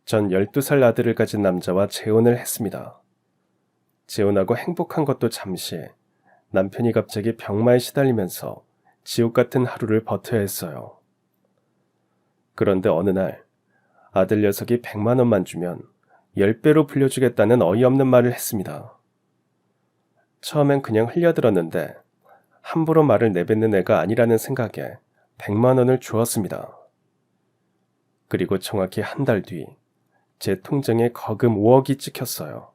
전 12살 아들을 가진 남자와 재혼을 했습니다. 재혼하고 행복한 것도 잠시, 남편이 갑자기 병마에 시달리면서 지옥 같은 하루를 버텨야 했어요. 그런데 어느 날 아들 녀석이 100만 원만 주면 10배로 불려주겠다는 어이없는 말을 했습니다. 처음엔 그냥 흘려들었는데 함부로 말을 내뱉는 애가 아니라는 생각에 100만 원을 주었습니다. 그리고 정확히 한 달 뒤 제 통장에 거금 5억이 찍혔어요.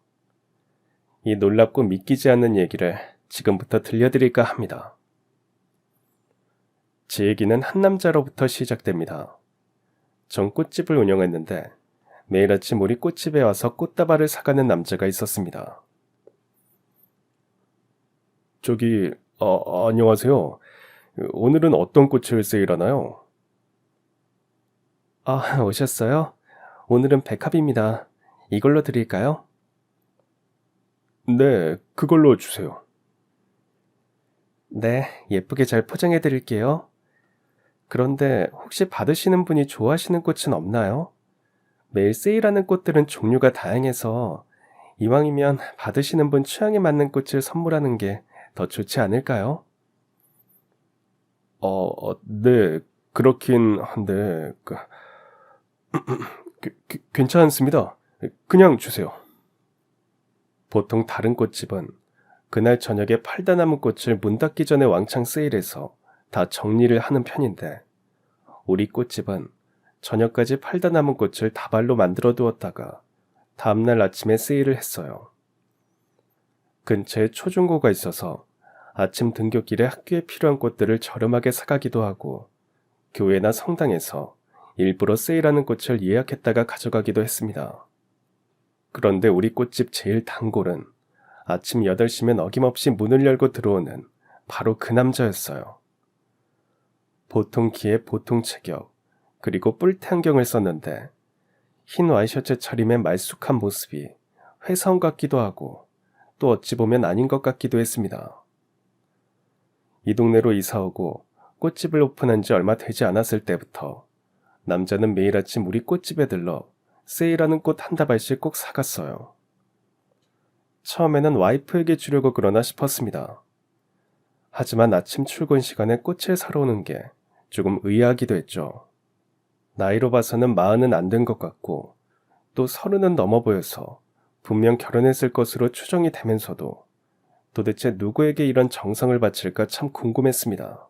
이 놀랍고 믿기지 않는 얘기를 지금부터 들려드릴까 합니다. 제 얘기는 한 남자로부터 시작됩니다. 전 꽃집을 운영했는데 매일 아침 우리 꽃집에 와서 꽃다발을 사가는 남자가 있었습니다. 안녕하세요. 오늘은 어떤 꽃을 세일하나요? 아, 오셨어요? 오늘은 백합입니다. 이걸로 드릴까요? 네, 그걸로 주세요. 네, 예쁘게 잘 포장해 드릴게요. 그런데 혹시 받으시는 분이 좋아하시는 꽃은 없나요? 매일 세일하는 꽃들은 종류가 다양해서 이왕이면 받으시는 분 취향에 맞는 꽃을 선물하는 게 더 좋지 않을까요? 네, 그렇긴 한데, 괜찮습니다. 그냥 주세요. 보통 다른 꽃집은 그날 저녁에 팔다 남은 꽃을 문 닫기 전에 왕창 세일해서 다 정리를 하는 편인데, 우리 꽃집은 저녁까지 팔다 남은 꽃을 다발로 만들어 두었다가 다음날 아침에 세일을 했어요. 근처에 초중고가 있어서 아침 등굣길에 학교에 필요한 꽃들을 저렴하게 사가기도 하고 교회나 성당에서 일부러 세일하는 꽃을 예약했다가 가져가기도 했습니다. 그런데 우리 꽃집 제일 단골은 아침 8시면 어김없이 문을 열고 들어오는 바로 그 남자였어요. 보통 키에 보통 체격, 그리고 뿔테 안경을 썼는데 흰 와이셔츠 차림의 말쑥한 모습이 회사원 같기도 하고 또 어찌 보면 아닌 것 같기도 했습니다. 이 동네로 이사오고 꽃집을 오픈한 지 얼마 되지 않았을 때부터 남자는 매일 아침 우리 꽃집에 들러 세일하는 꽃 한 다발씩 꼭 사갔어요. 처음에는 와이프에게 주려고 그러나 싶었습니다. 하지만 아침 출근 시간에 꽃을 사러 오는 게 조금 의아하기도 했죠. 나이로 봐서는 40은 안 된 것 같고 또 30은 넘어 보여서 분명 결혼했을 것으로 추정이 되면서도 도대체 누구에게 이런 정성을 바칠까 참 궁금했습니다.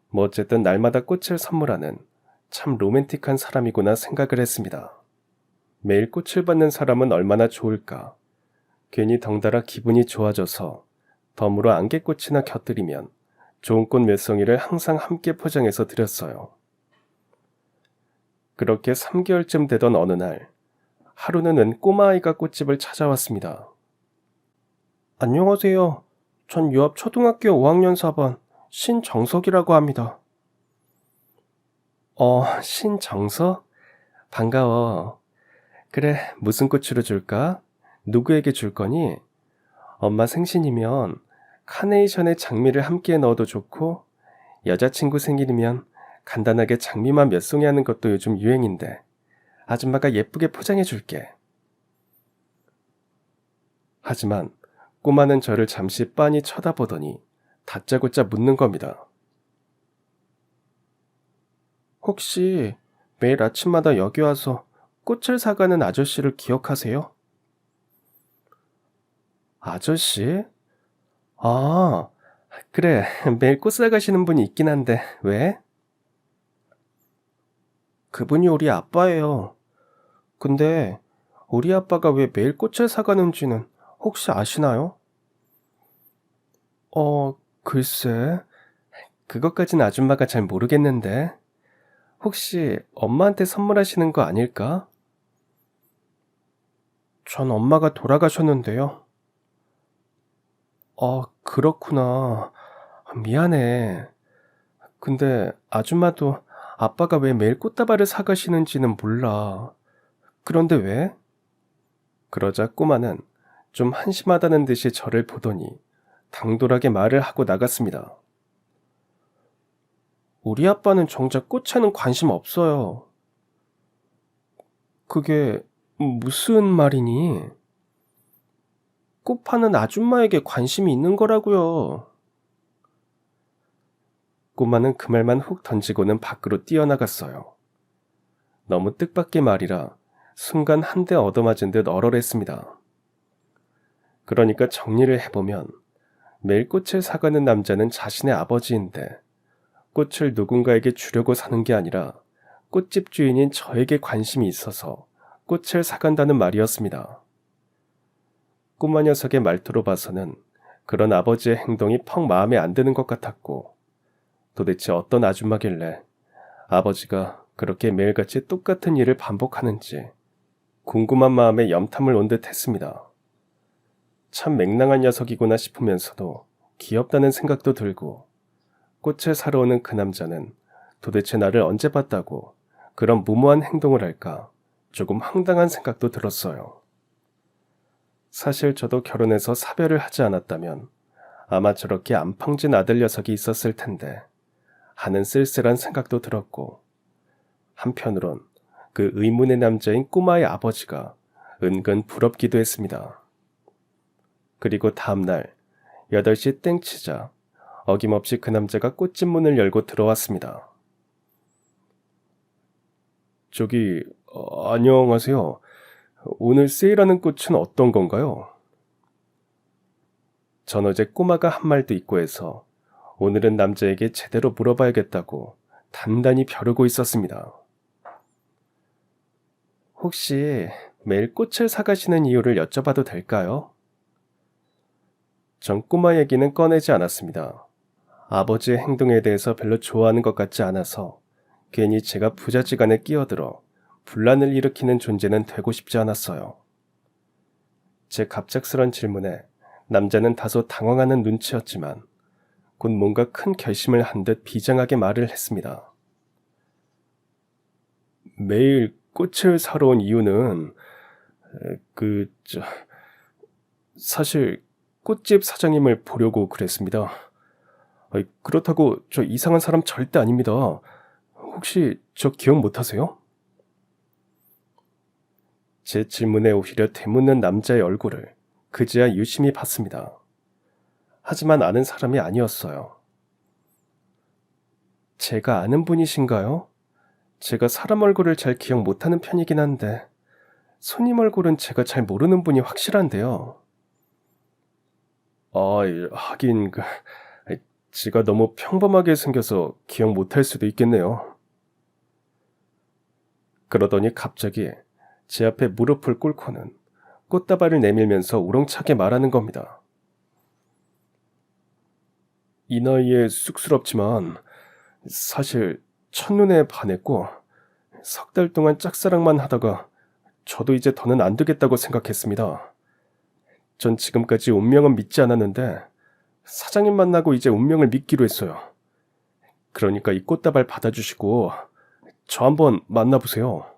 뭐 어쨌든 날마다 꽃을 선물하는 참 로맨틱한 사람이구나 생각을 했습니다. 매일 꽃을 받는 사람은 얼마나 좋을까. 괜히 덩달아 기분이 좋아져서 덤으로 안개꽃이나 곁들이면 좋은 꽃 몇 송이를 항상 함께 포장해서 드렸어요. 그렇게 3개월쯤 되던 어느 날 하루는 웬 꼬마아이가 꽃집을 찾아왔습니다. 안녕하세요. 전 유압 초등학교 5학년 4반 신정석이라고 합니다. 신정석? 반가워. 그래, 무슨 꽃으로 줄까? 누구에게 줄 거니? 엄마 생신이면 카네이션에 장미를 함께 넣어도 좋고, 여자친구 생일이면 간단하게 장미만 몇 송이 하는 것도 요즘 유행인데, 아줌마가 예쁘게 포장해 줄게. 하지만 꼬마는 저를 잠시 빤히 쳐다보더니 다짜고짜 묻는 겁니다. 혹시 매일 아침마다 여기 와서 꽃을 사가는 아저씨를 기억하세요? 아저씨? 아, 그래. 매일 꽃 사가시는 분이 있긴 한데, 왜? 그분이 우리 아빠예요. 근데 우리 아빠가 왜 매일 꽃을 사가는지는 혹시 아시나요? 글쎄. 그것까진 아줌마가 잘 모르겠는데. 혹시 엄마한테 선물하시는 거 아닐까? 전 엄마가 돌아가셨는데요. 그렇구나. 미안해. 근데 아줌마도 아빠가 왜 매일 꽃다발을 사가시는지는 몰라. 그런데 왜? 그러자 꼬마는 좀 한심하다는 듯이 저를 보더니 당돌하게 말을 하고 나갔습니다. 우리 아빠는 정작 꽃에는 관심 없어요. 그게 무슨 말이니? 꽃 파는 아줌마에게 관심이 있는 거라고요. 꼬마는 그 말만 훅 던지고는 밖으로 뛰어나갔어요. 너무 뜻밖의 말이라 순간 한 대 얻어맞은 듯 얼얼했습니다. 그러니까 정리를 해보면 매일 꽃을 사가는 남자는 자신의 아버지인데 꽃을 누군가에게 주려고 사는 게 아니라 꽃집 주인인 저에게 관심이 있어서 꽃을 사간다는 말이었습니다. 꼬마 녀석의 말투로 봐서는 그런 아버지의 행동이 퍽 마음에 안 드는 것 같았고 도대체 어떤 아줌마길래 아버지가 그렇게 매일같이 똑같은 일을 반복하는지 궁금한 마음에 염탐을 온 듯 했습니다. 참 맹랑한 녀석이구나 싶으면서도 귀엽다는 생각도 들고 꽃을 사러 오는 그 남자는 도대체 나를 언제 봤다고 그런 무모한 행동을 할까 조금 황당한 생각도 들었어요. 사실 저도 결혼해서 사별을 하지 않았다면 아마 저렇게 안팡진 아들 녀석이 있었을 텐데 하는 쓸쓸한 생각도 들었고 한편으론 그 의문의 남자인 꼬마의 아버지가 은근 부럽기도 했습니다. 그리고 다음날 8시 땡 치자 어김없이 그 남자가 꽃집 문을 열고 들어왔습니다. 저기, 안녕하세요. 오늘 세일하는 꽃은 어떤 건가요? 전 어제 꼬마가 한 말도 있고 해서 오늘은 남자에게 제대로 물어봐야겠다고 단단히 벼르고 있었습니다. 혹시 매일 꽃을 사가시는 이유를 여쭤봐도 될까요? 전 꼬마 얘기는 꺼내지 않았습니다. 아버지의 행동에 대해서 별로 좋아하는 것 같지 않아서 괜히 제가 부자지간에 끼어들어 분란을 일으키는 존재는 되고 싶지 않았어요. 제 갑작스런 질문에 남자는 다소 당황하는 눈치였지만 곧 뭔가 큰 결심을 한 듯 비장하게 말을 했습니다. 매일 꽃을 사러 온 이유는 사실 꽃집 사장님을 보려고 그랬습니다. 그렇다고 저 이상한 사람 절대 아닙니다. 혹시 저 기억 못하세요? 제 질문에 오히려 되묻는 남자의 얼굴을 그제야 유심히 봤습니다. 하지만 아는 사람이 아니었어요. 제가 아는 분이신가요? 제가 사람 얼굴을 잘 기억 못하는 편이긴 한데 손님 얼굴은 제가 잘 모르는 분이 확실한데요. 하긴 제가 너무 평범하게 생겨서 기억 못할 수도 있겠네요. 그러더니 갑자기 제 앞에 무릎을 꿇고는 꽃다발을 내밀면서 우렁차게 말하는 겁니다. 이 나이에 쑥스럽지만 사실 첫눈에 반했고 석 달 동안 짝사랑만 하다가 저도 이제 더는 안 되겠다고 생각했습니다. 전 지금까지 운명은 믿지 않았는데 사장님 만나고 이제 운명을 믿기로 했어요. 그러니까 이 꽃다발 받아주시고 저 한번 만나보세요.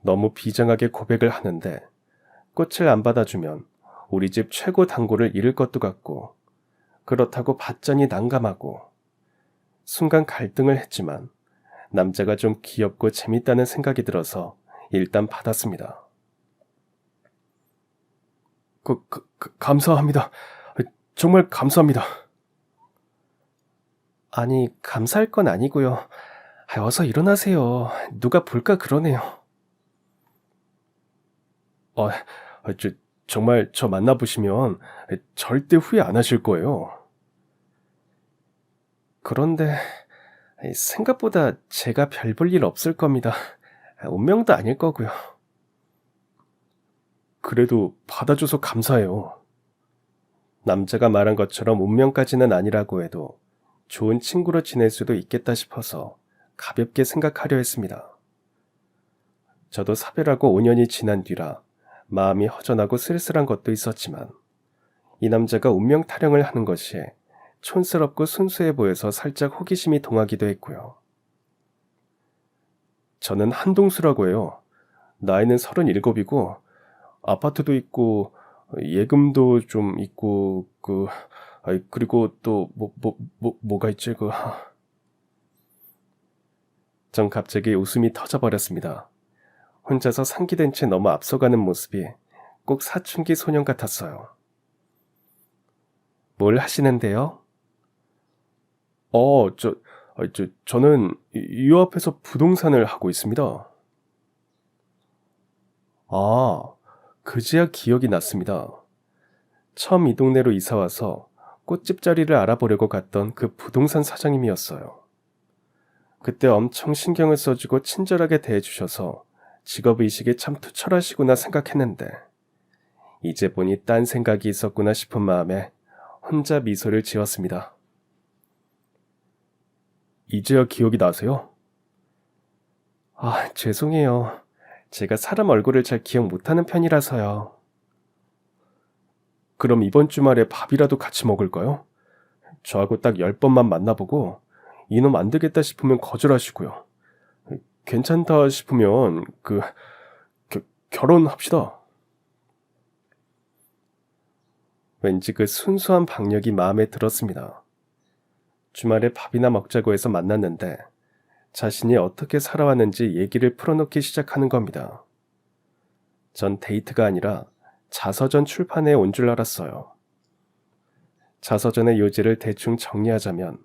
너무 비장하게 고백을 하는데 꽃을 안 받아주면 우리 집 최고 단골을 잃을 것도 같고 그렇다고 받자니 난감하고 순간 갈등을 했지만 남자가 좀 귀엽고 재밌다는 생각이 들어서 일단 받았습니다. 감사합니다. 정말 감사합니다. 아니, 감사할 건 아니고요. 어서 일어나세요. 누가 볼까 그러네요. 정말 저 만나보시면 절대 후회 안 하실 거예요. 그런데 생각보다 제가 별 볼 일 없을 겁니다. 운명도 아닐 거고요. 그래도 받아줘서 감사해요. 남자가 말한 것처럼 운명까지는 아니라고 해도 좋은 친구로 지낼 수도 있겠다 싶어서 가볍게 생각하려 했습니다. 저도 사별하고 5년이 지난 뒤라 마음이 허전하고 쓸쓸한 것도 있었지만 이 남자가 운명 타령을 하는 것이 촌스럽고 순수해 보여서 살짝 호기심이 동하기도 했고요. 저는 한동수라고 해요. 나이는 37이고 아파트도 있고 예금도 좀 있고 그리고 또 뭐가 있지 전 갑자기 웃음이 터져버렸습니다. 혼자서 상기된 채 너무 앞서가는 모습이 꼭 사춘기 소년 같았어요. 뭘 하시는데요? 저는 이 앞에서 부동산을 하고 있습니다. 아, 그제야 기억이 났습니다. 처음 이 동네로 이사와서 꽃집 자리를 알아보려고 갔던 그 부동산 사장님이었어요. 그때 엄청 신경을 써주고 친절하게 대해주셔서 직업의식이 참 투철하시구나 생각했는데 이제 보니 딴 생각이 있었구나 싶은 마음에 혼자 미소를 지었습니다. 이제야 기억이 나세요? 죄송해요. 제가 사람 얼굴을 잘 기억 못하는 편이라서요. 그럼 이번 주말에 밥이라도 같이 먹을까요? 저하고 딱 10번만 만나보고 이놈 안 되겠다 싶으면 거절하시고요. 괜찮다 싶으면 결혼합시다. 왠지 그 순수한 박력이 마음에 들었습니다. 주말에 밥이나 먹자고 해서 만났는데 자신이 어떻게 살아왔는지 얘기를 풀어놓기 시작하는 겁니다. 전 데이트가 아니라 자서전 출판에 온 줄 알았어요. 자서전의 요지를 대충 정리하자면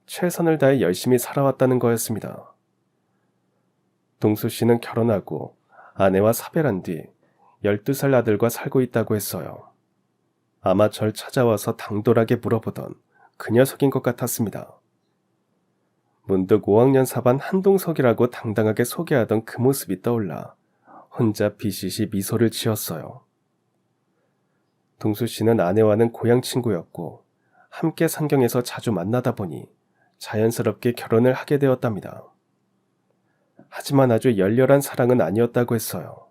최선을 다해 열심히 살아왔다는 거였습니다. 동수 씨는 결혼하고 아내와 사별한 뒤 12살 아들과 살고 있다고 했어요. 아마 절 찾아와서 당돌하게 물어보던 그 녀석인 것 같았습니다. 문득 5학년 4반 한동석이라고 당당하게 소개하던 그 모습이 떠올라 혼자 비시시 미소를 지었어요. 동수 씨는 아내와는 고향 친구였고 함께 상경에서 자주 만나다 보니 자연스럽게 결혼을 하게 되었답니다. 하지만 아주 열렬한 사랑은 아니었다고 했어요.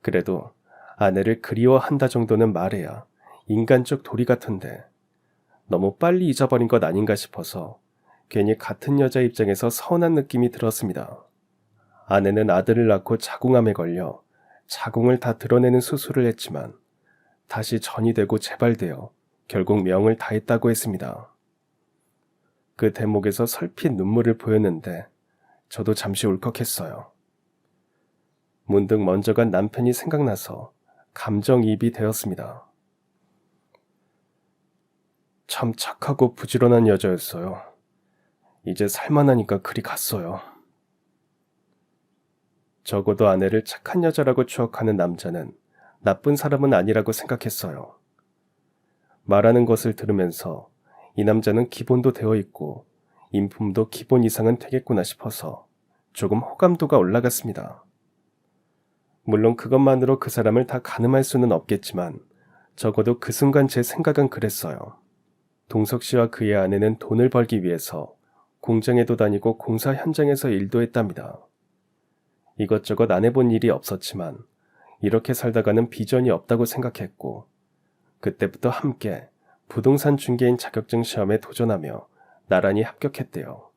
그래도 아내를 그리워한다 정도는 말해야 인간적 도리 같은데 너무 빨리 잊어버린 것 아닌가 싶어서 괜히 같은 여자 입장에서 서운한 느낌이 들었습니다. 아내는 아들을 낳고 자궁암에 걸려 자궁을 다 드러내는 수술을 했지만 다시 전이 되고 재발되어 결국 명을 다했다고 했습니다. 그 대목에서 설핏 눈물을 보였는데 저도 잠시 울컥했어요. 문득 먼저 간 남편이 생각나서 감정이입이 되었습니다. 참 착하고 부지런한 여자였어요. 이제 살만하니까 그리 갔어요. 적어도 아내를 착한 여자라고 추억하는 남자는 나쁜 사람은 아니라고 생각했어요. 말하는 것을 들으면서 이 남자는 기본도 되어 있고 인품도 기본 이상은 되겠구나 싶어서 조금 호감도가 올라갔습니다. 물론 그것만으로 그 사람을 다 가늠할 수는 없겠지만 적어도 그 순간 제 생각은 그랬어요. 동석 씨와 그의 아내는 돈을 벌기 위해서 공장에도 다니고 공사 현장에서 일도 했답니다. 이것저것 안 해본 일이 없었지만 이렇게 살다가는 비전이 없다고 생각했고 그때부터 함께 부동산 중개인 자격증 시험에 도전하며 나란히 합격했대요.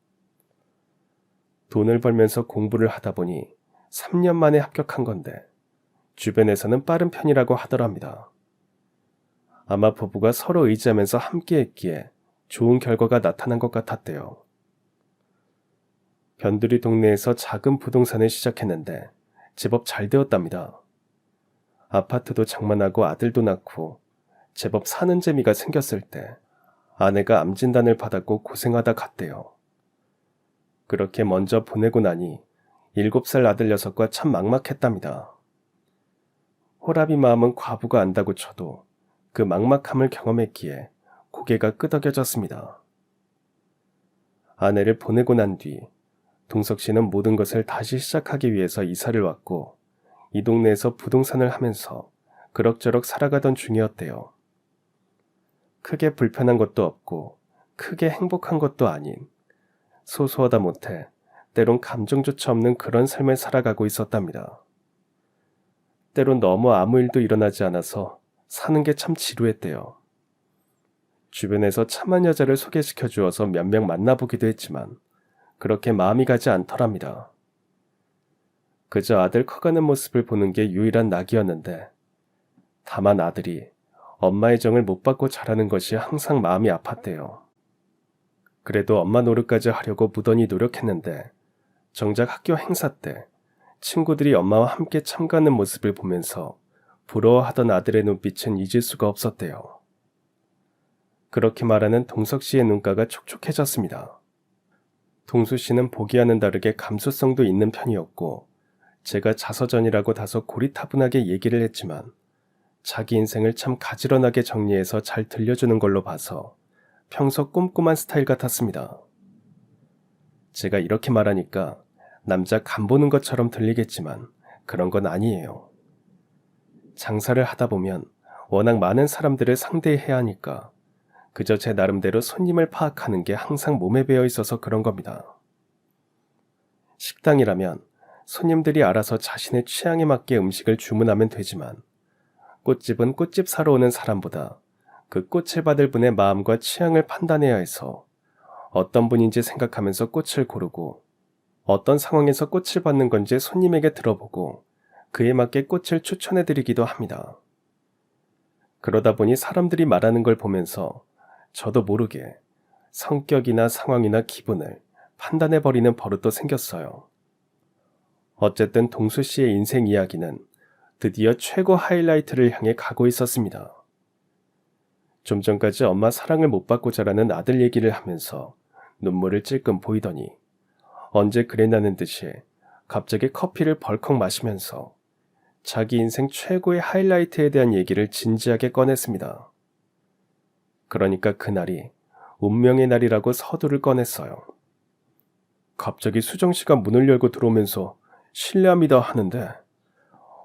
돈을 벌면서 공부를 하다 보니 3년 만에 합격한 건데 주변에서는 빠른 편이라고 하더랍니다. 아마 부부가 서로 의지하면서 함께 했기에 좋은 결과가 나타난 것 같았대요. 변두리 동네에서 작은 부동산을 시작했는데 제법 잘 되었답니다. 아파트도 장만하고 아들도 낳고 제법 사는 재미가 생겼을 때 아내가 암 진단을 받았고 고생하다 갔대요. 그렇게 먼저 보내고 나니 7살 아들 녀석과 참 막막했답니다. 호라비 마음은 과부가 안다고 쳐도 그 막막함을 경험했기에 고개가 끄덕여졌습니다. 아내를 보내고 난 뒤 동석 씨는 모든 것을 다시 시작하기 위해서 이사를 왔고 이 동네에서 부동산을 하면서 그럭저럭 살아가던 중이었대요. 크게 불편한 것도 없고 크게 행복한 것도 아닌 소소하다 못해 때론 감정조차 없는 그런 삶을 살아가고 있었답니다. 때론 너무 아무 일도 일어나지 않아서 사는 게 참 지루했대요. 주변에서 참한 여자를 소개시켜 주어서 몇 명 만나보기도 했지만 그렇게 마음이 가지 않더랍니다. 그저 아들 커가는 모습을 보는 게 유일한 낙이었는데 다만 아들이 엄마의 정을 못 받고 자라는 것이 항상 마음이 아팠대요. 그래도 엄마 노릇까지 하려고 무던히 노력했는데 정작 학교 행사 때 친구들이 엄마와 함께 참가하는 모습을 보면서 부러워하던 아들의 눈빛은 잊을 수가 없었대요. 그렇게 말하는 동석 씨의 눈가가 촉촉해졌습니다. 동수 씨는 보기와는 다르게 감수성도 있는 편이었고, 제가 자서전이라고 다소 고리타분하게 얘기를 했지만 자기 인생을 참 가지런하게 정리해서 잘 들려주는 걸로 봐서 평소 꼼꼼한 스타일 같았습니다. 제가 이렇게 말하니까 남자 간보는 것처럼 들리겠지만 그런 건 아니에요. 장사를 하다 보면 워낙 많은 사람들을 상대해야 하니까 그저 제 나름대로 손님을 파악하는 게 항상 몸에 배어 있어서 그런 겁니다. 식당이라면 손님들이 알아서 자신의 취향에 맞게 음식을 주문하면 되지만, 꽃집은 꽃집 사러 오는 사람보다 그 꽃을 받을 분의 마음과 취향을 판단해야 해서 어떤 분인지 생각하면서 꽃을 고르고, 어떤 상황에서 꽃을 받는 건지 손님에게 들어보고 그에 맞게 꽃을 추천해드리기도 합니다. 그러다 보니 사람들이 말하는 걸 보면서 저도 모르게 성격이나 상황이나 기분을 판단해버리는 버릇도 생겼어요. 어쨌든 동수 씨의 인생 이야기는 드디어 최고 하이라이트를 향해 가고 있었습니다. 좀 전까지 엄마 사랑을 못 받고 자라는 아들 얘기를 하면서 눈물을 찔끔 보이더니 언제 그랬나는 듯이 갑자기 커피를 벌컥 마시면서 자기 인생 최고의 하이라이트에 대한 얘기를 진지하게 꺼냈습니다. 그러니까 그날이 운명의 날이라고 서두를 꺼냈어요. 갑자기 수정 씨가 문을 열고 들어오면서 실례합니다 하는데,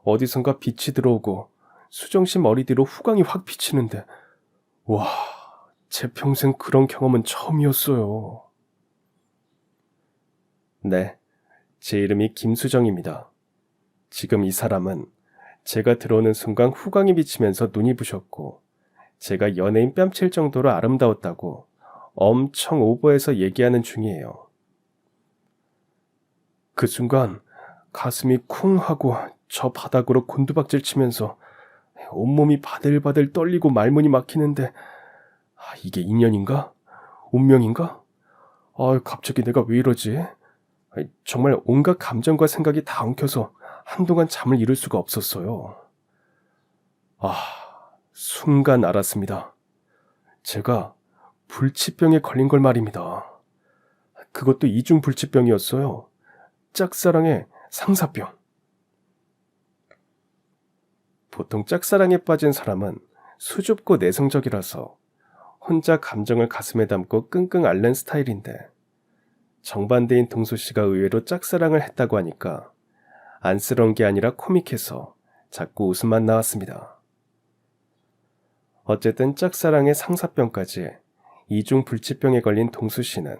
어디선가 빛이 들어오고 수정 씨 머리 뒤로 후광이 확 비치는데, 와, 제 평생 그런 경험은 처음이었어요. 네, 제 이름이 김수정입니다. 지금 이 사람은 제가 들어오는 순간 후광이 비치면서 눈이 부셨고 제가 연예인 뺨칠 정도로 아름다웠다고 엄청 오버해서 얘기하는 중이에요. 그 순간 가슴이 쿵 하고 저 바닥으로 곤두박질 치면서 온몸이 바들바들 떨리고 말문이 막히는데, 이게 인연인가? 운명인가? 갑자기 내가 왜 이러지? 정말 온갖 감정과 생각이 다 엉켜서 한동안 잠을 이룰 수가 없었어요. 순간 알았습니다. 제가 불치병에 걸린 걸 말입니다. 그것도 이중 불치병이었어요. 짝사랑의 상사병. 보통 짝사랑에 빠진 사람은 수줍고 내성적이라서 혼자 감정을 가슴에 담고 끙끙 앓는 스타일인데, 정반대인 동수 씨가 의외로 짝사랑을 했다고 하니까 안쓰러운 게 아니라 코믹해서 자꾸 웃음만 나왔습니다. 어쨌든 짝사랑의 상사병까지 이중 불치병에 걸린 동수 씨는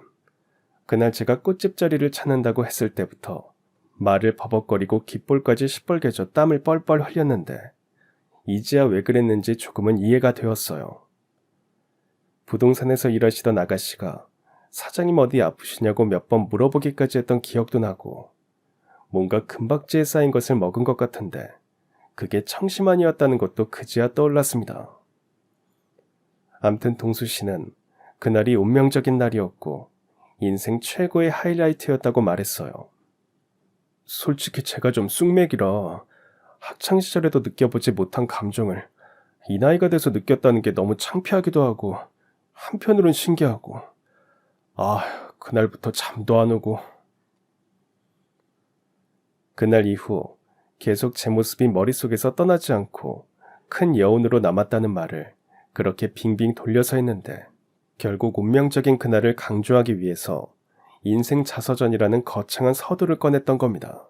그날 제가 꽃집 자리를 찾는다고 했을 때부터 말을 버벅거리고 귓볼까지 시뻘개져 땀을 뻘뻘 흘렸는데, 이제야 왜 그랬는지 조금은 이해가 되었어요. 부동산에서 일하시던 아가씨가 사장님 어디 아프시냐고 몇 번 물어보기까지 했던 기억도 나고, 뭔가 금박지에 쌓인 것을 먹은 것 같은데 그게 청심환이었다는 것도 그제야 떠올랐습니다. 암튼 동수 씨는 그날이 운명적인 날이었고 인생 최고의 하이라이트였다고 말했어요. 솔직히 제가 좀 쑥맥이라 학창시절에도 느껴보지 못한 감정을 이 나이가 돼서 느꼈다는 게 너무 창피하기도 하고 한편으론 신기하고, 그날부터 잠도 안 오고. 그날 이후 계속 제 모습이 머릿속에서 떠나지 않고 큰 여운으로 남았다는 말을 그렇게 빙빙 돌려서 했는데, 결국 운명적인 그날을 강조하기 위해서 인생 자서전이라는 거창한 서두를 꺼냈던 겁니다.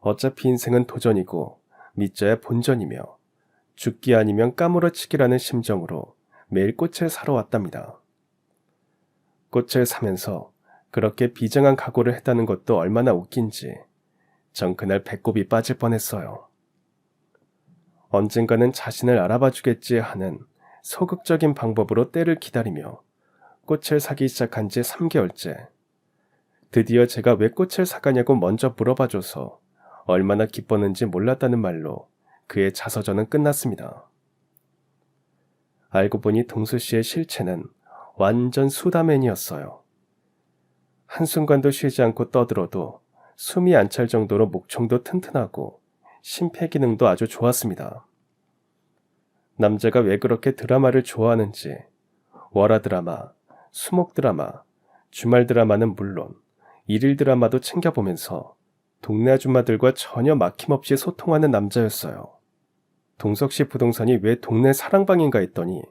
어차피 인생은 도전이고 믿져야 본전이며 죽기 아니면 까무러치기라는 심정으로 매일 꽃을 사러 왔답니다. 꽃을 사면서 그렇게 비장한 각오를 했다는 것도 얼마나 웃긴지 전 그날 배꼽이 빠질 뻔했어요. 언젠가는 자신을 알아봐 주겠지 하는 소극적인 방법으로 때를 기다리며 꽃을 사기 시작한 지 3개월째. 드디어 제가 왜 꽃을 사가냐고 먼저 물어봐줘서 얼마나 기뻤는지 몰랐다는 말로 그의 자서전은 끝났습니다. 알고 보니 동수 씨의 실체는 완전 수다맨이었어요. 한순간도 쉬지 않고 떠들어도 숨이 안 찰 정도로 목청도 튼튼하고 심폐기능도 아주 좋았습니다. 남자가 왜 그렇게 드라마를 좋아하는지 월화 드라마, 수목 드라마, 주말 드라마는 물론 일일 드라마도 챙겨보면서 동네 아줌마들과 전혀 막힘없이 소통하는 남자였어요. 동석씨 부동산이 왜 동네 사랑방인가 했더니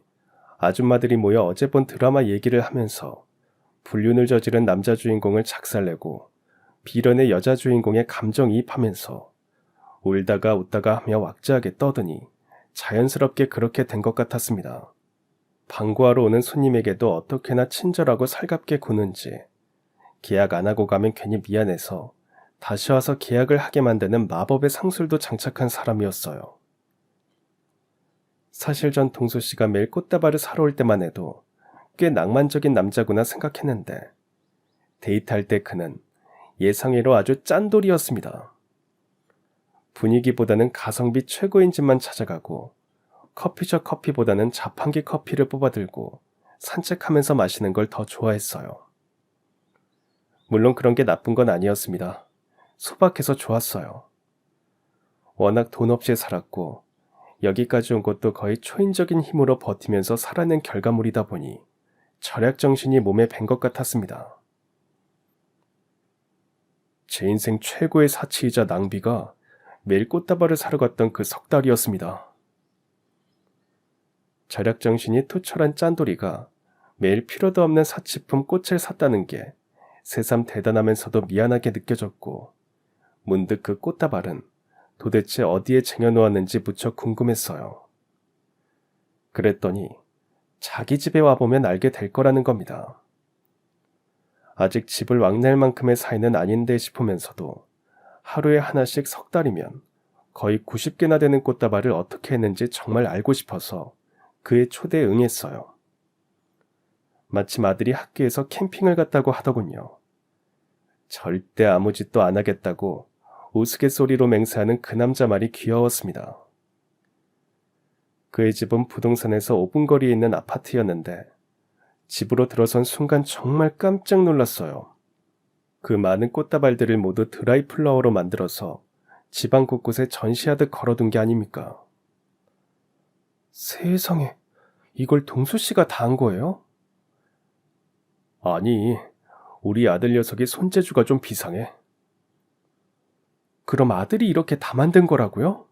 아줌마들이 모여 어제 본 드라마 얘기를 하면서 불륜을 저지른 남자 주인공을 작살내고 비련의 여자 주인공의 감정이입하면서 울다가 웃다가 하며 왁자하게 떠드니 자연스럽게 그렇게 된 것 같았습니다. 방구하러 오는 손님에게도 어떻게나 친절하고 살갑게 구는지 계약 안 하고 가면 괜히 미안해서 다시 와서 계약을 하게 만드는 마법의 상술도 장착한 사람이었어요. 사실 전 동수 씨가 매일 꽃다발을 사러 올 때만 해도 꽤 낭만적인 남자구나 생각했는데 데이트할 때 그는 예상외로 아주 짠돌이었습니다. 분위기보다는 가성비 최고인 집만 찾아가고 커피숍 커피보다는 자판기 커피를 뽑아들고 산책하면서 마시는 걸 더 좋아했어요. 물론 그런 게 나쁜 건 아니었습니다. 소박해서 좋았어요. 워낙 돈 없이 살았고 여기까지 온 것도 거의 초인적인 힘으로 버티면서 살아낸 결과물이다 보니 절약정신이 몸에 밴 것 같았습니다. 제 인생 최고의 사치이자 낭비가 매일 꽃다발을 사러 갔던 그 석 달이었습니다. 절약정신이 투철한 짠돌이가 매일 필요도 없는 사치품 꽃을 샀다는 게 새삼 대단하면서도 미안하게 느껴졌고 문득 그 꽃다발은 도대체 어디에 쟁여놓았는지 무척 궁금했어요. 그랬더니 자기 집에 와보면 알게 될 거라는 겁니다. 아직 집을 왕래할 만큼의 사이는 아닌데 싶으면서도 하루에 하나씩 석 달이면 거의 90개나 되는 꽃다발을 어떻게 했는지 정말 알고 싶어서 그의 초대에 응했어요. 마침 아들이 학교에서 캠핑을 갔다고 하더군요. 절대 아무 짓도 안 하겠다고 우스갯소리로 맹세하는 그 남자 말이 귀여웠습니다. 그의 집은 부동산에서 5분 거리에 있는 아파트였는데 집으로 들어선 순간 정말 깜짝 놀랐어요. 그 많은 꽃다발들을 모두 드라이 플라워로 만들어서 집안 곳곳에 전시하듯 걸어둔 게 아닙니까? 세상에, 이걸 동수 씨가 다 한 거예요? 아니, 우리 아들 녀석이 손재주가 좀 비상해. 그럼 아들이 이렇게 다 만든 거라고요?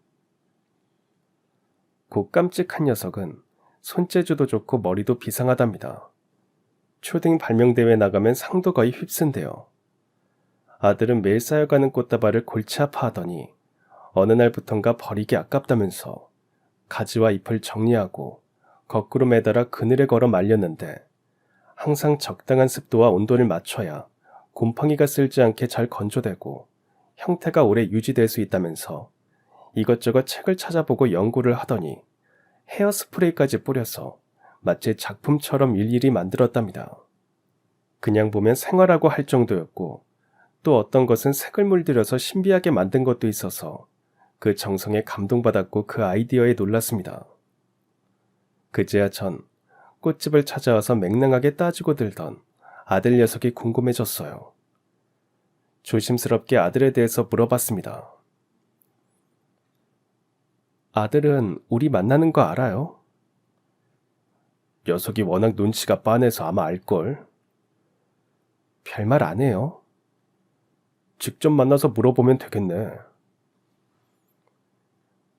그 깜찍한 녀석은 손재주도 좋고 머리도 비상하답니다. 초등 발명대회 나가면 상도 거의 휩쓴대요. 아들은 매일 쌓여가는 꽃다발을 골치 아파하더니 어느 날부턴가 버리기 아깝다면서 가지와 잎을 정리하고 거꾸로 매달아 그늘에 걸어 말렸는데 항상 적당한 습도와 온도를 맞춰야 곰팡이가 쓸지 않게 잘 건조되고 형태가 오래 유지될 수 있다면서 이것저것 책을 찾아보고 연구를 하더니 헤어스프레이까지 뿌려서 마치 작품처럼 일일이 만들었답니다. 그냥 보면 생화라고 할 정도였고 또 어떤 것은 색을 물들여서 신비하게 만든 것도 있어서 그 정성에 감동받았고 그 아이디어에 놀랐습니다. 그제야 전 꽃집을 찾아와서 맹랑하게 따지고 들던 아들 녀석이 궁금해졌어요. 조심스럽게 아들에 대해서 물어봤습니다. 아들은 우리 만나는 거 알아요? 녀석이 워낙 눈치가 빤해서 아마 알걸. 별말 안 해요. 직접 만나서 물어보면 되겠네.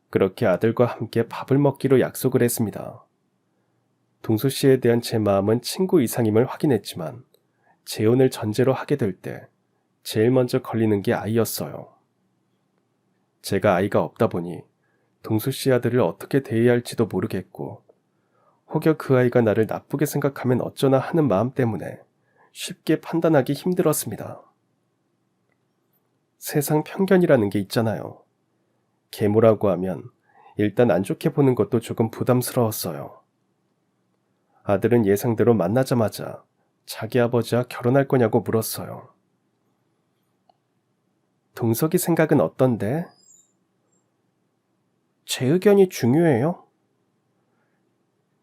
그렇게 아들과 함께 밥을 먹기로 약속을 했습니다. 동수 씨에 대한 제 마음은 친구 이상임을 확인했지만 재혼을 전제로 하게 될 때 제일 먼저 걸리는 게 아이였어요. 제가 아이가 없다 보니 동수 씨 아들을 어떻게 대해야 할지도 모르겠고 혹여 그 아이가 나를 나쁘게 생각하면 어쩌나 하는 마음 때문에 쉽게 판단하기 힘들었습니다. 세상 편견이라는 게 있잖아요. 계모라고 하면 일단 안 좋게 보는 것도 조금 부담스러웠어요. 아들은 예상대로 만나자마자 자기 아버지와 결혼할 거냐고 물었어요. 동석이 생각은 어떤데? 제 의견이 중요해요?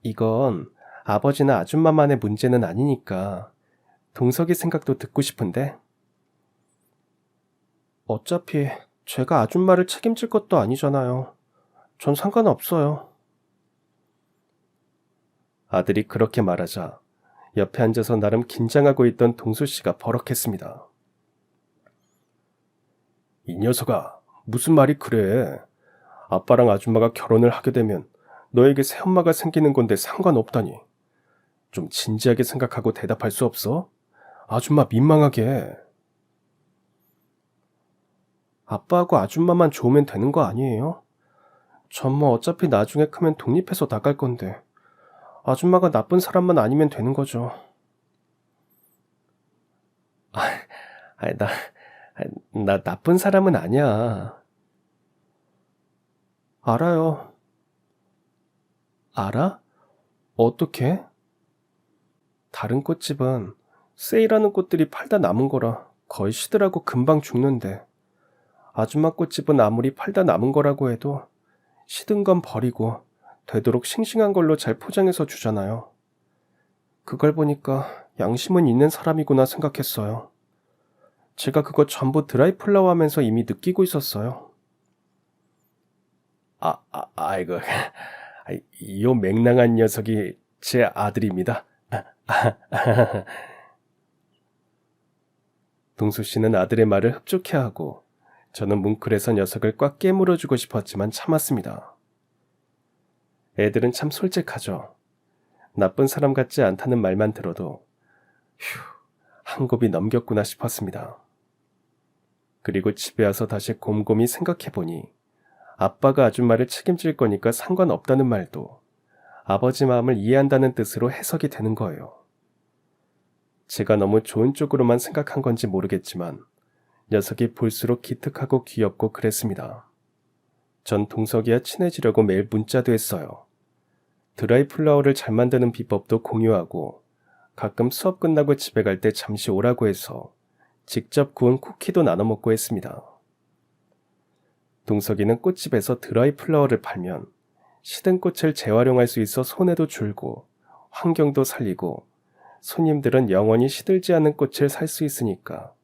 이건 아버지나 아줌마만의 문제는 아니니까 동석이 생각도 듣고 싶은데. 어차피 제가 아줌마를 책임질 것도 아니잖아요. 전 상관없어요. 아들이 그렇게 말하자 옆에 앉아서 나름 긴장하고 있던 동수 씨가 버럭했습니다. 이 녀석아, 무슨 말이 그래? 아빠랑 아줌마가 결혼을 하게 되면 너에게 새엄마가 생기는 건데 상관없다니. 좀 진지하게 생각하고 대답할 수 없어? 아줌마 민망하게. 아빠하고 아줌마만 좋으면 되는 거 아니에요? 전 뭐 어차피 나중에 크면 독립해서 나갈 건데 아줌마가 나쁜 사람만 아니면 되는 거죠. 아, 나, 나 나쁜 사람은 아니야. 알아요. 알아? 어떻게? 다른 꽃집은 세일하는 꽃들이 팔다 남은 거라 거의 시들하고 금방 죽는데 아줌마 꽃집은 아무리 팔다 남은 거라고 해도 시든 건 버리고 되도록 싱싱한 걸로 잘 포장해서 주잖아요. 그걸 보니까 양심은 있는 사람이구나 생각했어요. 제가 그거 전부 드라이 플라워 하면서 이미 느끼고 있었어요. 아이고. 이 맹랑한 녀석이 제 아들입니다. 동수 씨는 아들의 말을 흡족해하고 저는 뭉클해서 녀석을 꽉 깨물어주고 싶었지만 참았습니다. 애들은 참 솔직하죠. 나쁜 사람 같지 않다는 말만 들어도 휴, 한 곱이 넘겼구나 싶었습니다. 그리고 집에 와서 다시 곰곰이 생각해보니 아빠가 아줌마를 책임질 거니까 상관없다는 말도 아버지 마음을 이해한다는 뜻으로 해석이 되는 거예요. 제가 너무 좋은 쪽으로만 생각한 건지 모르겠지만 녀석이 볼수록 기특하고 귀엽고 그랬습니다. 전 동석이와 친해지려고 매일 문자도 했어요. 드라이 플라워를 잘 만드는 비법도 공유하고 가끔 수업 끝나고 집에 갈 때 잠시 오라고 해서 직접 구운 쿠키도 나눠 먹고 했습니다. 동석이는 꽃집에서 드라이 플라워를 팔면 시든 꽃을 재활용할 수 있어 손해도 줄고 환경도 살리고 손님들은 영원히 시들지 않은 꽃을 살 수 있으니까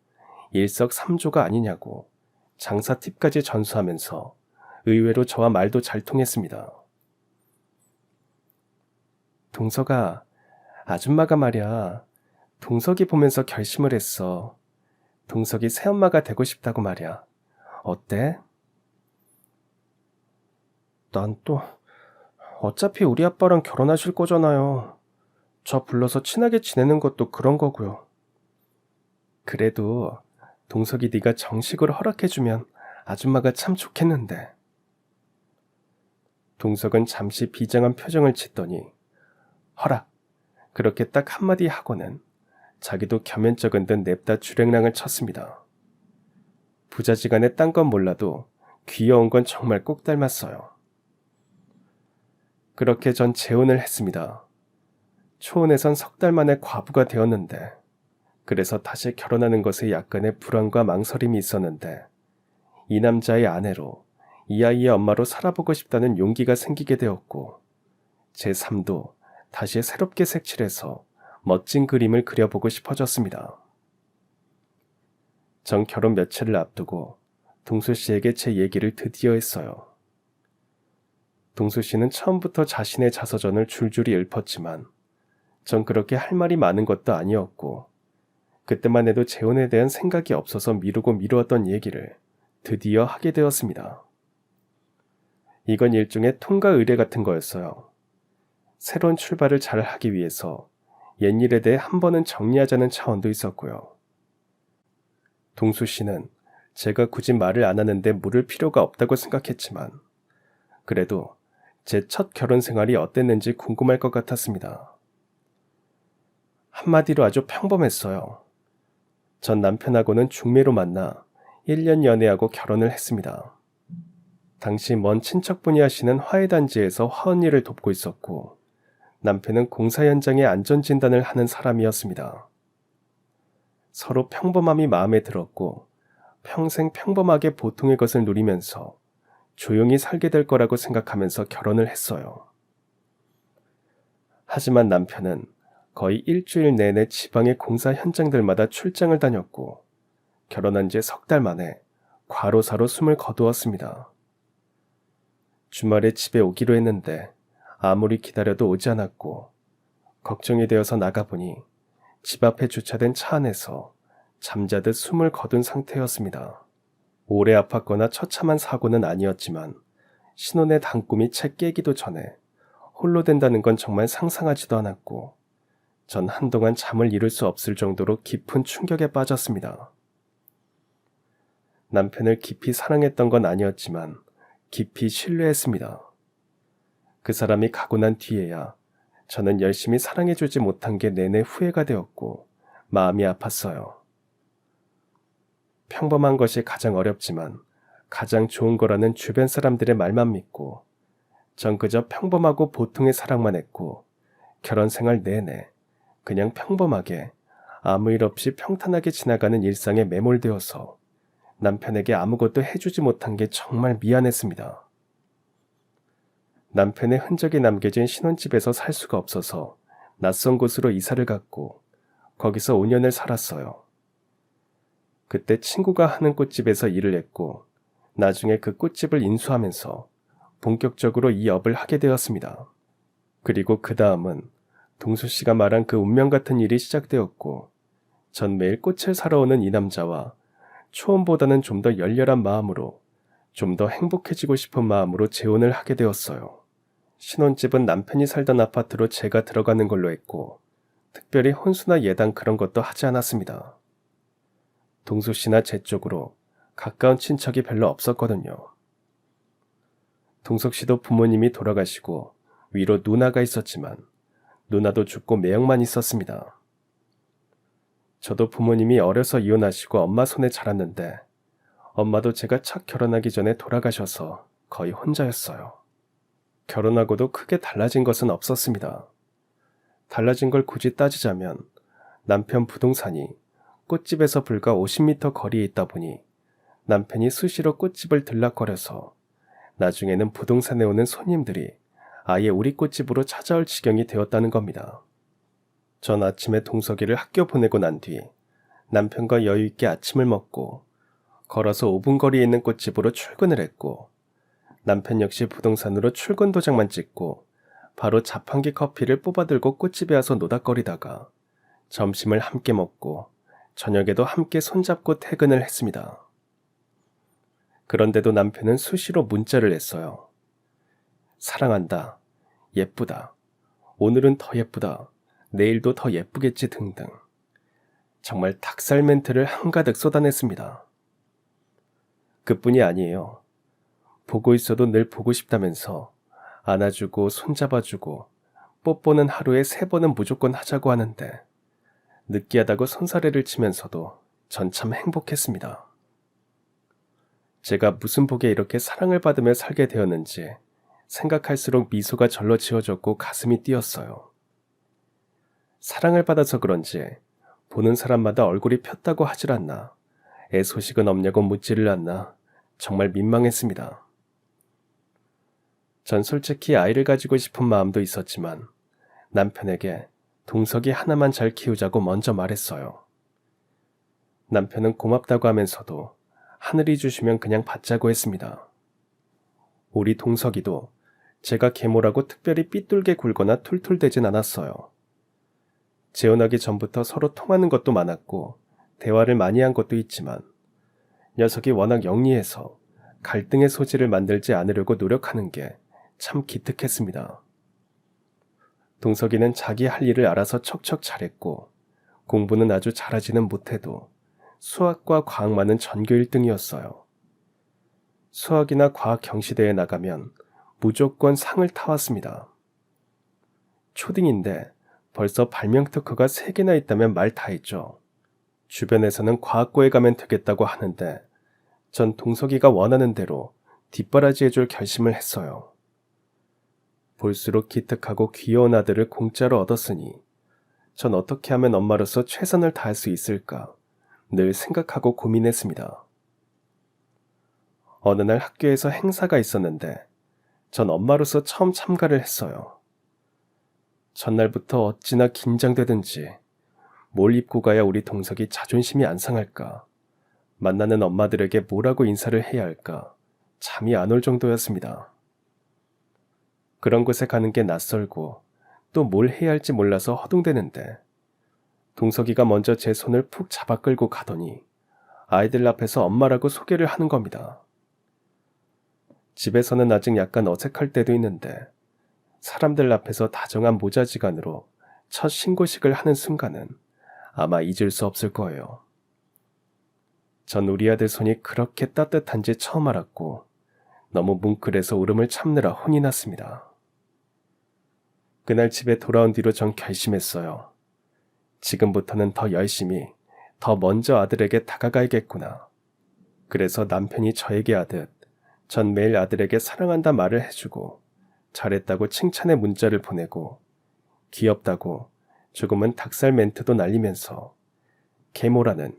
일석삼조가 아니냐고 장사 팁까지 전수하면서 의외로 저와 말도 잘 통했습니다. 동석아, 아줌마가 말이야. 동석이 보면서 결심을 했어. 동석이 새엄마가 되고 싶다고 말이야. 어때? 난 또 어차피 우리 아빠랑 결혼하실 거잖아요. 저 불러서 친하게 지내는 것도 그런 거고요. 그래도 동석이 네가 정식으로 허락해주면 아줌마가 참 좋겠는데. 동석은 잠시 비장한 표정을 짓더니 허락, 그렇게 딱 한마디 하고는 자기도 겸연쩍은 듯 냅다 주랭랑을 쳤습니다. 부자지간에 딴 건 몰라도 귀여운 건 정말 꼭 닮았어요. 그렇게 전 재혼을 했습니다. 초혼에선 석 달 만에 과부가 되었는데 그래서 다시 결혼하는 것에 약간의 불안과 망설임이 있었는데 이 남자의 아내로 이 아이의 엄마로 살아보고 싶다는 용기가 생기게 되었고 제 삶도 다시 새롭게 색칠해서 멋진 그림을 그려보고 싶어졌습니다. 전 결혼 며칠을 앞두고 동수 씨에게 제 얘기를 드디어 했어요. 동수 씨는 처음부터 자신의 자서전을 줄줄이 읊었지만 전 그렇게 할 말이 많은 것도 아니었고 그때만 해도 재혼에 대한 생각이 없어서 미루고 미루었던 얘기를 드디어 하게 되었습니다. 이건 일종의 통과 의례 같은 거였어요. 새로운 출발을 잘 하기 위해서 옛일에 대해 한 번은 정리하자는 차원도 있었고요. 동수 씨는 제가 굳이 말을 안 하는데 물을 필요가 없다고 생각했지만 그래도 제 첫 결혼 생활이 어땠는지 궁금할 것 같았습니다. 한마디로 아주 평범했어요. 전 남편하고는 중매로 만나 1년 연애하고 결혼을 했습니다. 당시 먼 친척분이 하시는 화훼단지에서 화원 일을 돕고 있었고 남편은 공사 현장의 안전진단을 하는 사람이었습니다. 서로 평범함이 마음에 들었고 평생 평범하게 보통의 것을 누리면서 조용히 살게 될 거라고 생각하면서 결혼을 했어요. 하지만 남편은 거의 일주일 내내 지방의 공사 현장들마다 출장을 다녔고 결혼한 지 석 달 만에 과로사로 숨을 거두었습니다. 주말에 집에 오기로 했는데 아무리 기다려도 오지 않았고 걱정이 되어서 나가보니 집 앞에 주차된 차 안에서 잠자듯 숨을 거둔 상태였습니다. 오래 아팠거나 처참한 사고는 아니었지만 신혼의 단꿈이 채 깨기도 전에 홀로 된다는 건 정말 상상하지도 않았고 전 한동안 잠을 이룰 수 없을 정도로 깊은 충격에 빠졌습니다. 남편을 깊이 사랑했던 건 아니었지만 깊이 신뢰했습니다. 그 사람이 가고 난 뒤에야 저는 열심히 사랑해주지 못한 게 내내 후회가 되었고 마음이 아팠어요. 평범한 것이 가장 어렵지만 가장 좋은 거라는 주변 사람들의 말만 믿고 전 그저 평범하고 보통의 사랑만 했고 결혼 생활 내내 그냥 평범하게 아무 일 없이 평탄하게 지나가는 일상에 매몰되어서 남편에게 아무것도 해주지 못한 게 정말 미안했습니다. 남편의 흔적이 남겨진 신혼집에서 살 수가 없어서 낯선 곳으로 이사를 갔고 거기서 5년을 살았어요. 그때 친구가 하는 꽃집에서 일을 했고 나중에 그 꽃집을 인수하면서 본격적으로 이 업을 하게 되었습니다. 그리고 그 다음은 동수 씨가 말한 그 운명 같은 일이 시작되었고 전 매일 꽃을 사러 오는 이 남자와 초원보다는 좀 더 열렬한 마음으로 좀 더 행복해지고 싶은 마음으로 재혼을 하게 되었어요. 신혼집은 남편이 살던 아파트로 제가 들어가는 걸로 했고 특별히 혼수나 예당 그런 것도 하지 않았습니다. 동수 씨나 제 쪽으로 가까운 친척이 별로 없었거든요. 동석 씨도 부모님이 돌아가시고 위로 누나가 있었지만 누나도 죽고 매형만 있었습니다. 저도 부모님이 어려서 이혼하시고 엄마 손에 자랐는데 엄마도 제가 첫 결혼하기 전에 돌아가셔서 거의 혼자였어요. 결혼하고도 크게 달라진 것은 없었습니다. 달라진 걸 굳이 따지자면 남편 부동산이 꽃집에서 불과 50m 거리에 있다 보니 남편이 수시로 꽃집을 들락거려서 나중에는 부동산에 오는 손님들이 아예 우리 꽃집으로 찾아올 지경이 되었다는 겁니다. 전 아침에 동석이를 학교 보내고 난 뒤 남편과 여유있게 아침을 먹고 걸어서 5분 거리에 있는 꽃집으로 출근을 했고 남편 역시 부동산으로 출근 도장만 찍고 바로 자판기 커피를 뽑아들고 꽃집에 와서 노닥거리다가 점심을 함께 먹고 저녁에도 함께 손잡고 퇴근을 했습니다. 그런데도 남편은 수시로 문자를 했어요. 사랑한다. 예쁘다. 오늘은 더 예쁘다. 내일도 더 예쁘겠지 등등. 정말 닭살 멘트를 한가득 쏟아냈습니다. 그뿐이 아니에요. 보고 있어도 늘 보고 싶다면서 안아주고 손잡아주고 뽀뽀는 하루에 3번은 무조건 하자고 하는데 느끼하다고 손사래를 치면서도 전 참 행복했습니다. 제가 무슨 복에 이렇게 사랑을 받으며 살게 되었는지 생각할수록 미소가 절로 지어졌고 가슴이 뛰었어요. 사랑을 받아서 그런지 보는 사람마다 얼굴이 폈다고 하질 않나, 애소식은 없냐고 묻지를 않나 정말 민망했습니다. 전 솔직히 아이를 가지고 싶은 마음도 있었지만 남편에게 동석이 하나만 잘 키우자고 먼저 말했어요. 남편은 고맙다고 하면서도 하늘이 주시면 그냥 받자고 했습니다. 우리 동석이도 제가 계모라고 특별히 삐뚤게 굴거나 툴툴대진 않았어요. 재혼하기 전부터 서로 통하는 것도 많았고 대화를 많이 한 것도 있지만 녀석이 워낙 영리해서 갈등의 소지를 만들지 않으려고 노력하는 게 참 기특했습니다. 동석이는 자기 할 일을 알아서 척척 잘했고 공부는 아주 잘하지는 못해도 수학과 과학만은 전교 1등이었어요. 수학이나 과학 경시대회에 나가면 무조건 상을 타왔습니다. 초딩인데 벌써 발명 특허가 3개나 있다면 말 다 했죠. 주변에서는 과학고에 가면 되겠다고 하는데 전 동석이가 원하는 대로 뒷바라지해줄 결심을 했어요. 볼수록 기특하고 귀여운 아들을 공짜로 얻었으니 전 어떻게 하면 엄마로서 최선을 다할 수 있을까 늘 생각하고 고민했습니다. 어느 날 학교에서 행사가 있었는데 전 엄마로서 처음 참가를 했어요. 전날부터 어찌나 긴장되든지 뭘 입고 가야 우리 동석이 자존심이 안 상할까, 만나는 엄마들에게 뭐라고 인사를 해야 할까 잠이 안 올 정도였습니다. 그런 곳에 가는 게 낯설고 또 뭘 해야 할지 몰라서 허둥대는데 동석이가 먼저 제 손을 푹 잡아 끌고 가더니 아이들 앞에서 엄마라고 소개를 하는 겁니다. 집에서는 아직 약간 어색할 때도 있는데 사람들 앞에서 다정한 모자지간으로 첫 신고식을 하는 순간은 아마 잊을 수 없을 거예요. 전 우리 아들 손이 그렇게 따뜻한지 처음 알았고 너무 뭉클해서 울음을 참느라 혼이 났습니다. 그날 집에 돌아온 뒤로 전 결심했어요. 지금부터는 더 열심히, 더 먼저 아들에게 다가가야겠구나. 그래서 남편이 저에게 하듯 전 매일 아들에게 사랑한다 말을 해주고 잘했다고 칭찬의 문자를 보내고 귀엽다고 조금은 닭살 멘트도 날리면서 계모라는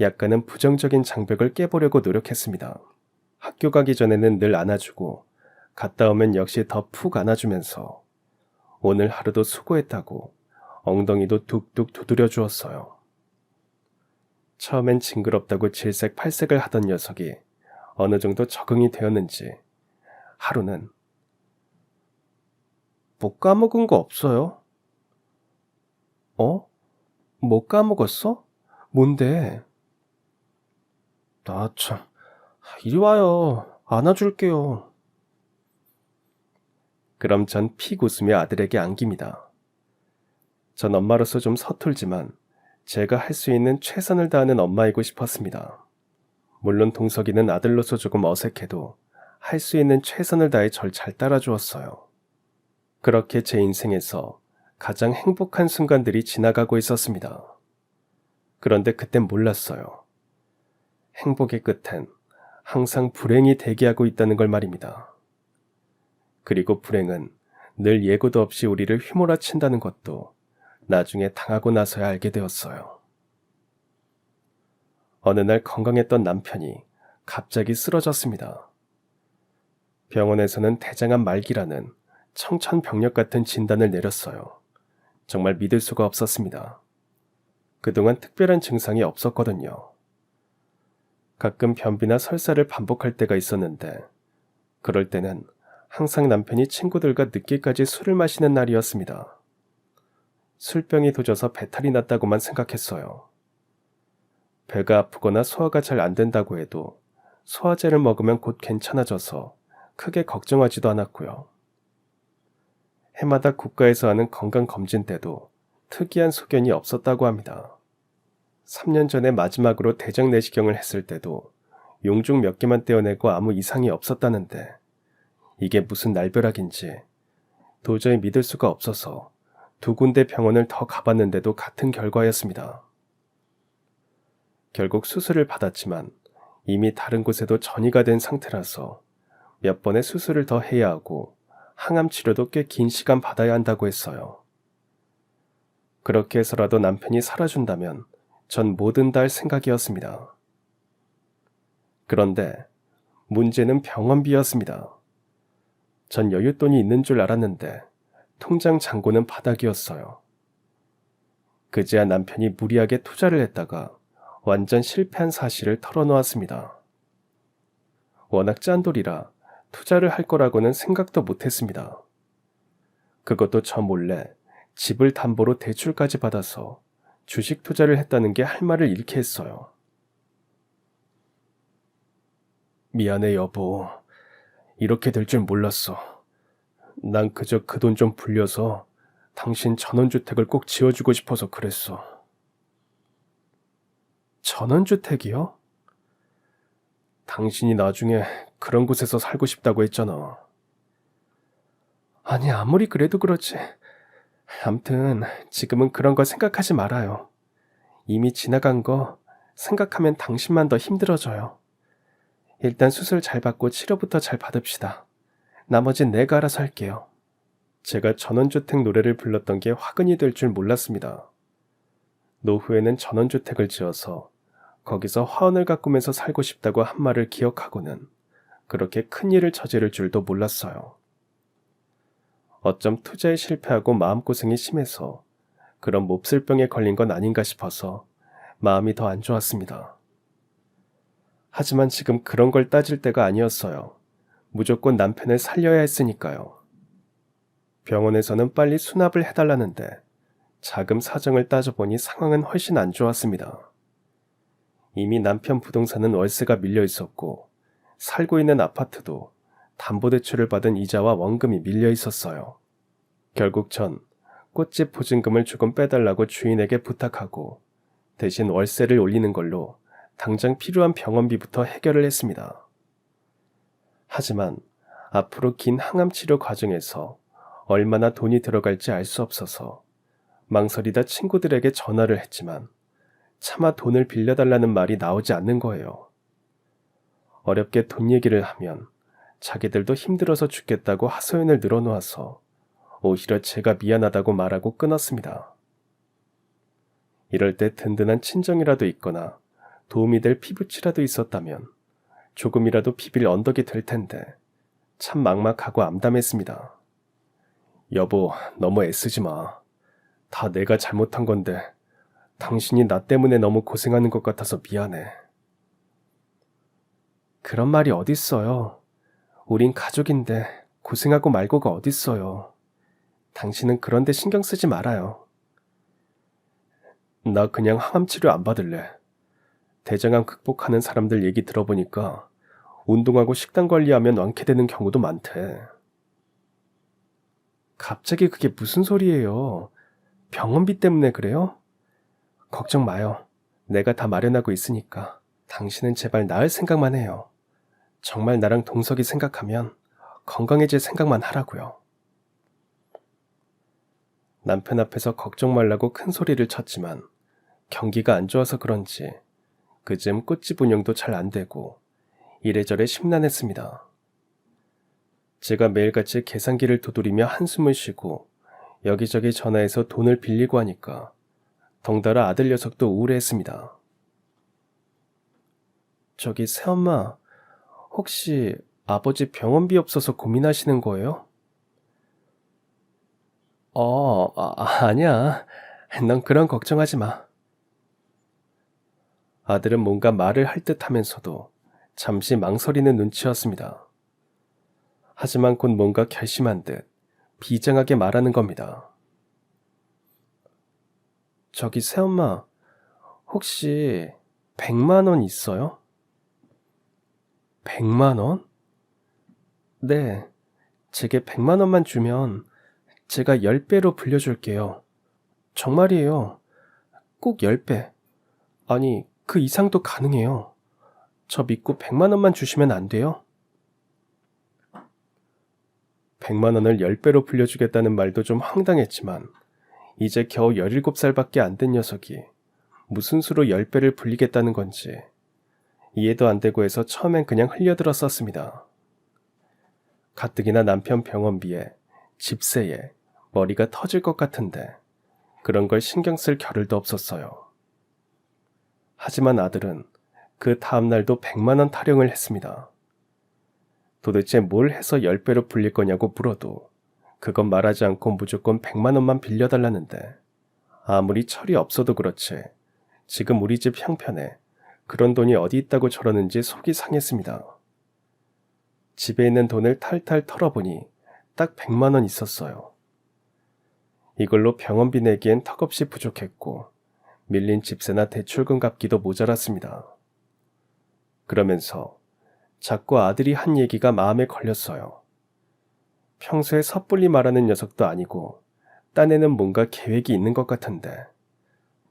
약간은 부정적인 장벽을 깨보려고 노력했습니다. 학교 가기 전에는 늘 안아주고 갔다 오면 역시 더 푹 안아주면서 오늘 하루도 수고했다고 엉덩이도 툭툭 두드려 주었어요. 처음엔 징그럽다고 질색팔색을 하던 녀석이 어느 정도 적응이 되었는지 하루는 뭐 까먹은 거 없어요? 어? 뭐 까먹었어? 뭔데? 나 참, 이리 와요. 안아줄게요. 그럼 전 픽 웃으며 아들에게 안깁니다. 전 엄마로서 좀 서툴지만 제가 할 수 있는 최선을 다하는 엄마이고 싶었습니다. 물론 동석이는 아들로서 조금 어색해도 할 수 있는 최선을 다해 절 잘 따라주었어요. 그렇게 제 인생에서 가장 행복한 순간들이 지나가고 있었습니다. 그런데 그땐 몰랐어요. 행복의 끝엔 항상 불행이 대기하고 있다는 걸 말입니다. 그리고 불행은 늘 예고도 없이 우리를 휘몰아친다는 것도 나중에 당하고 나서야 알게 되었어요. 어느 날 건강했던 남편이 갑자기 쓰러졌습니다. 병원에서는 대장암 말기라는 청천벽력 같은 진단을 내렸어요. 정말 믿을 수가 없었습니다. 그동안 특별한 증상이 없었거든요. 가끔 변비나 설사를 반복할 때가 있었는데 그럴 때는 항상 남편이 친구들과 늦게까지 술을 마시는 날이었습니다. 술병이 도져서 배탈이 났다고만 생각했어요. 배가 아프거나 소화가 잘 안 된다고 해도 소화제를 먹으면 곧 괜찮아져서 크게 걱정하지도 않았고요. 해마다 국가에서 하는 건강검진 때도 특이한 소견이 없었다고 합니다. 3년 전에 마지막으로 대장 내시경을 했을 때도 용중 몇 개만 떼어내고 아무 이상이 없었다는데 이게 무슨 날벼락인지 도저히 믿을 수가 없어서 2군데 병원을 더 가봤는데도 같은 결과였습니다. 결국 수술을 받았지만 이미 다른 곳에도 전이가 된 상태라서 몇 번의 수술을 더 해야 하고 항암 치료도 꽤 긴 시간 받아야 한다고 했어요. 그렇게 해서라도 남편이 살아준다면 전 뭐든 다 할 생각이었습니다. 그런데 문제는 병원비였습니다. 전 여윳돈이 있는 줄 알았는데 통장 잔고는 바닥이었어요. 그제야 남편이 무리하게 투자를 했다가 완전 실패한 사실을 털어놓았습니다. 워낙 짠돌이라 투자를 할 거라고는 생각도 못했습니다. 그것도 저 몰래 집을 담보로 대출까지 받아서 주식 투자를 했다는 게 할 말을 잃게 했어요. 미안해 여보. 이렇게 될 줄 몰랐어. 난 그저 그 돈 좀 불려서 당신 전원주택을 꼭 지어주고 싶어서 그랬어. 전원주택이요? 당신이 나중에 그런 곳에서 살고 싶다고 했잖아. 아니 아무리 그래도 그렇지. 암튼 지금은 그런 거 생각하지 말아요. 이미 지나간 거 생각하면 당신만 더 힘들어져요. 일단 수술 잘 받고 치료부터 잘 받읍시다. 나머진 내가 알아서 할게요. 제가 전원주택 노래를 불렀던 게 화근이 될 줄 몰랐습니다. 노후에는 전원주택을 지어서 거기서 화원을 가꾸면서 살고 싶다고 한 말을 기억하고는 그렇게 큰 일을 저지를 줄도 몰랐어요. 어쩜 투자에 실패하고 마음고생이 심해서 그런 몹쓸 병에 걸린 건 아닌가 싶어서 마음이 더 안 좋았습니다. 하지만 지금 그런 걸 따질 때가 아니었어요. 무조건 남편을 살려야 했으니까요. 병원에서는 빨리 수납을 해달라는데 자금 사정을 따져보니 상황은 훨씬 안 좋았습니다. 이미 남편 부동산은 월세가 밀려 있었고 살고 있는 아파트도 담보대출을 받은 이자와 원금이 밀려 있었어요. 결국 전 꽃집 보증금을 조금 빼달라고 주인에게 부탁하고 대신 월세를 올리는 걸로 당장 필요한 병원비부터 해결을 했습니다. 하지만 앞으로 긴 항암 치료 과정에서 얼마나 돈이 들어갈지 알 수 없어서 망설이다 친구들에게 전화를 했지만 차마 돈을 빌려달라는 말이 나오지 않는 거예요. 어렵게 돈 얘기를 하면 자기들도 힘들어서 죽겠다고 하소연을 늘어놓아서 오히려 제가 미안하다고 말하고 끊었습니다. 이럴 때 든든한 친정이라도 있거나 도움이 될 피부치라도 있었다면 조금이라도 비빌 언덕이 될 텐데 참 막막하고 암담했습니다. 여보, 너무 애쓰지 마. 다 내가 잘못한 건데 당신이 나 때문에 너무 고생하는 것 같아서 미안해. 그런 말이 어딨어요. 우린 가족인데 고생하고 말고가 어딨어요. 당신은 그런 데 신경 쓰지 말아요. 나 그냥 항암 치료 안 받을래. 대장암 극복하는 사람들 얘기 들어보니까 운동하고 식단 관리하면 완쾌되는 경우도 많대. 갑자기 그게 무슨 소리예요? 병원비 때문에 그래요? 걱정 마요. 내가 다 마련하고 있으니까 당신은 제발 나을 생각만 해요. 정말 나랑 동석이 생각하면 건강해질 생각만 하라고요. 남편 앞에서 걱정 말라고 큰 소리를 쳤지만 경기가 안 좋아서 그런지 그쯤 꽃집 운영도 잘 안 되고 이래저래 심란했습니다. 제가 매일같이 계산기를 두드리며 한숨을 쉬고 여기저기 전화해서 돈을 빌리고 하니까 덩달아 아들 녀석도 우울해했습니다. 저기 새엄마, 혹시 아버지 병원비 없어서 고민하시는 거예요? 아니야. 넌 그런 걱정하지 마. 아들은 뭔가 말을 할 듯 하면서도 잠시 망설이는 눈치였습니다. 하지만 곧 뭔가 결심한 듯 비장하게 말하는 겁니다. 저기 새엄마, 혹시 100만 원 있어요? 100만 원? 네, 제게 100만 원만 주면 제가 10배로 불려줄게요. 정말이에요. 꼭 10배. 아니, 그 이상도 가능해요. 저 믿고 100만 원만 주시면 안 돼요? 100만 원을 10배로 불려주겠다는 말도 좀 황당했지만 이제 겨우 17살밖에 안 된 녀석이 무슨 수로 10배를 불리겠다는 건지 이해도 안 되고 해서 처음엔 그냥 흘려들었었습니다. 가뜩이나 남편 병원비에 집세에 머리가 터질 것 같은데 그런 걸 신경 쓸 겨를도 없었어요. 하지만 아들은 그 다음날도 100만 원 타령을 했습니다. 도대체 뭘 해서 10배로 불릴 거냐고 물어도 그건 말하지 않고 무조건 100만 원만 빌려달라는데 아무리 철이 없어도 그렇지 지금 우리 집 형편에 그런 돈이 어디 있다고 저러는지 속이 상했습니다. 집에 있는 돈을 탈탈 털어보니 딱 100만 원 있었어요. 이걸로 병원비 내기엔 턱없이 부족했고 밀린 집세나 대출금 갚기도 모자랐습니다. 그러면서 자꾸 아들이 한 얘기가 마음에 걸렸어요. 평소에 섣불리 말하는 녀석도 아니고 딴에는 뭔가 계획이 있는 것 같은데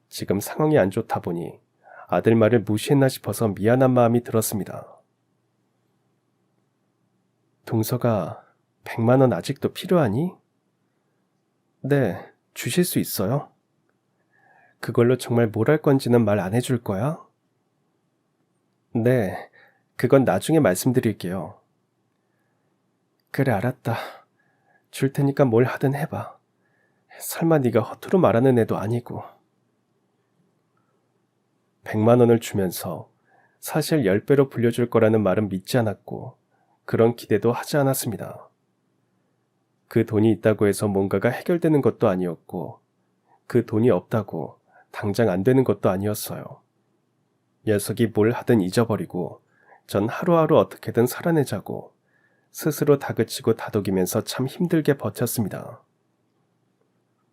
지금 상황이 안 좋다 보니 아들 말을 무시했나 싶어서 미안한 마음이 들었습니다. 동서가 100만 원 아직도 필요하니? 네, 주실 수 있어요? 그걸로 정말 뭘 할 건지는 말 안 해줄 거야? 네, 그건 나중에 말씀드릴게요. 그래, 알았다. 줄 테니까 뭘 하든 해봐. 설마 네가 허투루 말하는 애도 아니고. 100만 원을 주면서 사실 10배로 불려줄 거라는 말은 믿지 않았고 그런 기대도 하지 않았습니다. 그 돈이 있다고 해서 뭔가가 해결되는 것도 아니었고, 그 돈이 없다고 당장 안 되는 것도 아니었어요. 녀석이 뭘 하든 잊어버리고 전 하루하루 어떻게든 살아내자고 스스로 다그치고 다독이면서 참 힘들게 버텼습니다.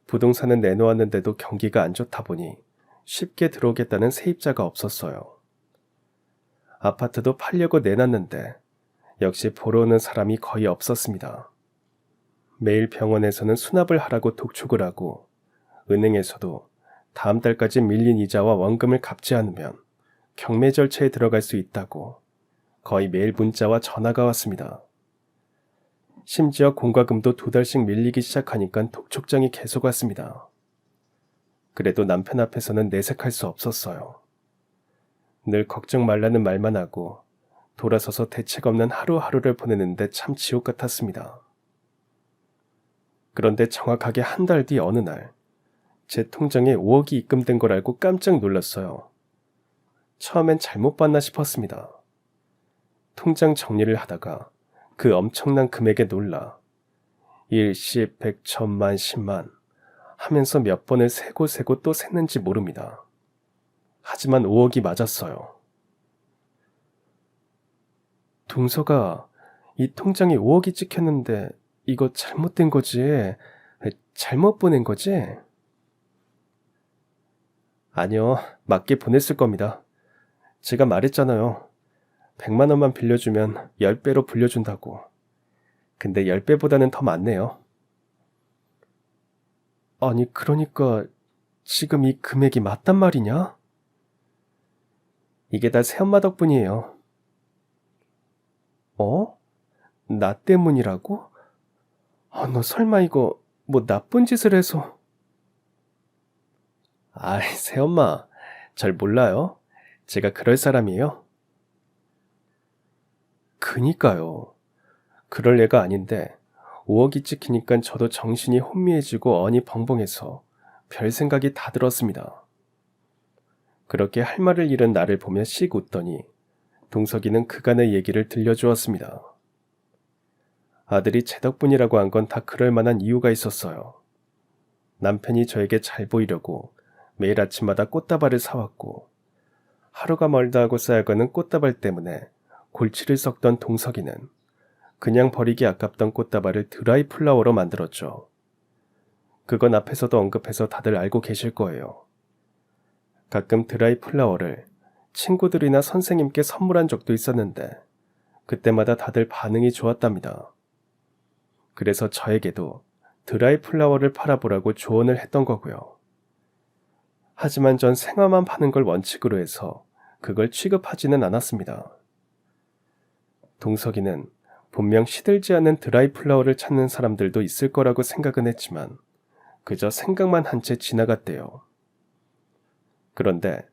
부동산은 내놓았는데도 경기가 안 좋다 보니 쉽게 들어오겠다는 세입자가 없었어요. 아파트도 팔려고 내놨는데 역시 보러 오는 사람이 거의 없었습니다. 매일 병원에서는 수납을 하라고 독촉을 하고 은행에서도 다음 달까지 밀린 이자와 원금을 갚지 않으면 경매 절차에 들어갈 수 있다고 거의 매일 문자와 전화가 왔습니다. 심지어 공과금도 2달씩 밀리기 시작하니까 독촉장이 계속 왔습니다. 그래도 남편 앞에서는 내색할 수 없었어요. 늘 걱정 말라는 말만 하고 돌아서서 대책 없는 하루하루를 보내는데 참 지옥 같았습니다. 그런데 정확하게 한 달 뒤 어느 날, 제 통장에 5억이 입금된 걸 알고 깜짝 놀랐어요. 처음엔 잘못 봤나 싶었습니다. 통장 정리를 하다가 그 엄청난 금액에 놀라 1, 10, 100, 1000만, 10만 하면서 몇 번을 세고 또 샜는지 모릅니다. 하지만 5억이 맞았어요. 동서가 이 통장에 5억이 찍혔는데 이거 잘못된 거지? 잘못 보낸 거지? 아니요, 맞게 보냈을 겁니다. 제가 말했잖아요. 100만 원만 빌려주면 10배로 불려준다고. 근데 10배보다는 더 많네요. 아니, 그러니까 지금 이 금액이 맞단 말이냐? 이게 다 새엄마 덕분이에요. 어? 나 때문이라고? 아, 너 설마 이거 뭐 나쁜 짓을 해서... 아이, 새엄마, 잘 몰라요? 제가 그럴 사람이에요? 그니까요. 그럴 애가 아닌데 5억이 찍히니까 저도 정신이 혼미해지고 언이 벙벙해서 별 생각이 다 들었습니다. 그렇게 할 말을 잃은 나를 보며 씩 웃더니 동석이는 그간의 얘기를 들려주었습니다. 아들이 제 덕분이라고 한 건 다 그럴 만한 이유가 있었어요. 남편이 저에게 잘 보이려고 매일 아침마다 꽃다발을 사왔고 하루가 멀다 하고 쌓여가는 꽃다발 때문에 골치를 썩던 동석이는 그냥 버리기 아깝던 꽃다발을 드라이 플라워로 만들었죠. 그건 앞에서도 언급해서 다들 알고 계실 거예요. 가끔 드라이 플라워를 친구들이나 선생님께 선물한 적도 있었는데 그때마다 다들 반응이 좋았답니다. 그래서 저에게도 드라이 플라워를 팔아보라고 조언을 했던 거고요. 하지만 전 생화만 파는 걸 원칙으로 해서 그걸 취급하지는 않았습니다. 동석이는 분명 시들지 않은 드라이 플라워를 찾는 사람들도 있을 거라고 생각은 했지만 그저 생각만 한 채 지나갔대요. 그런데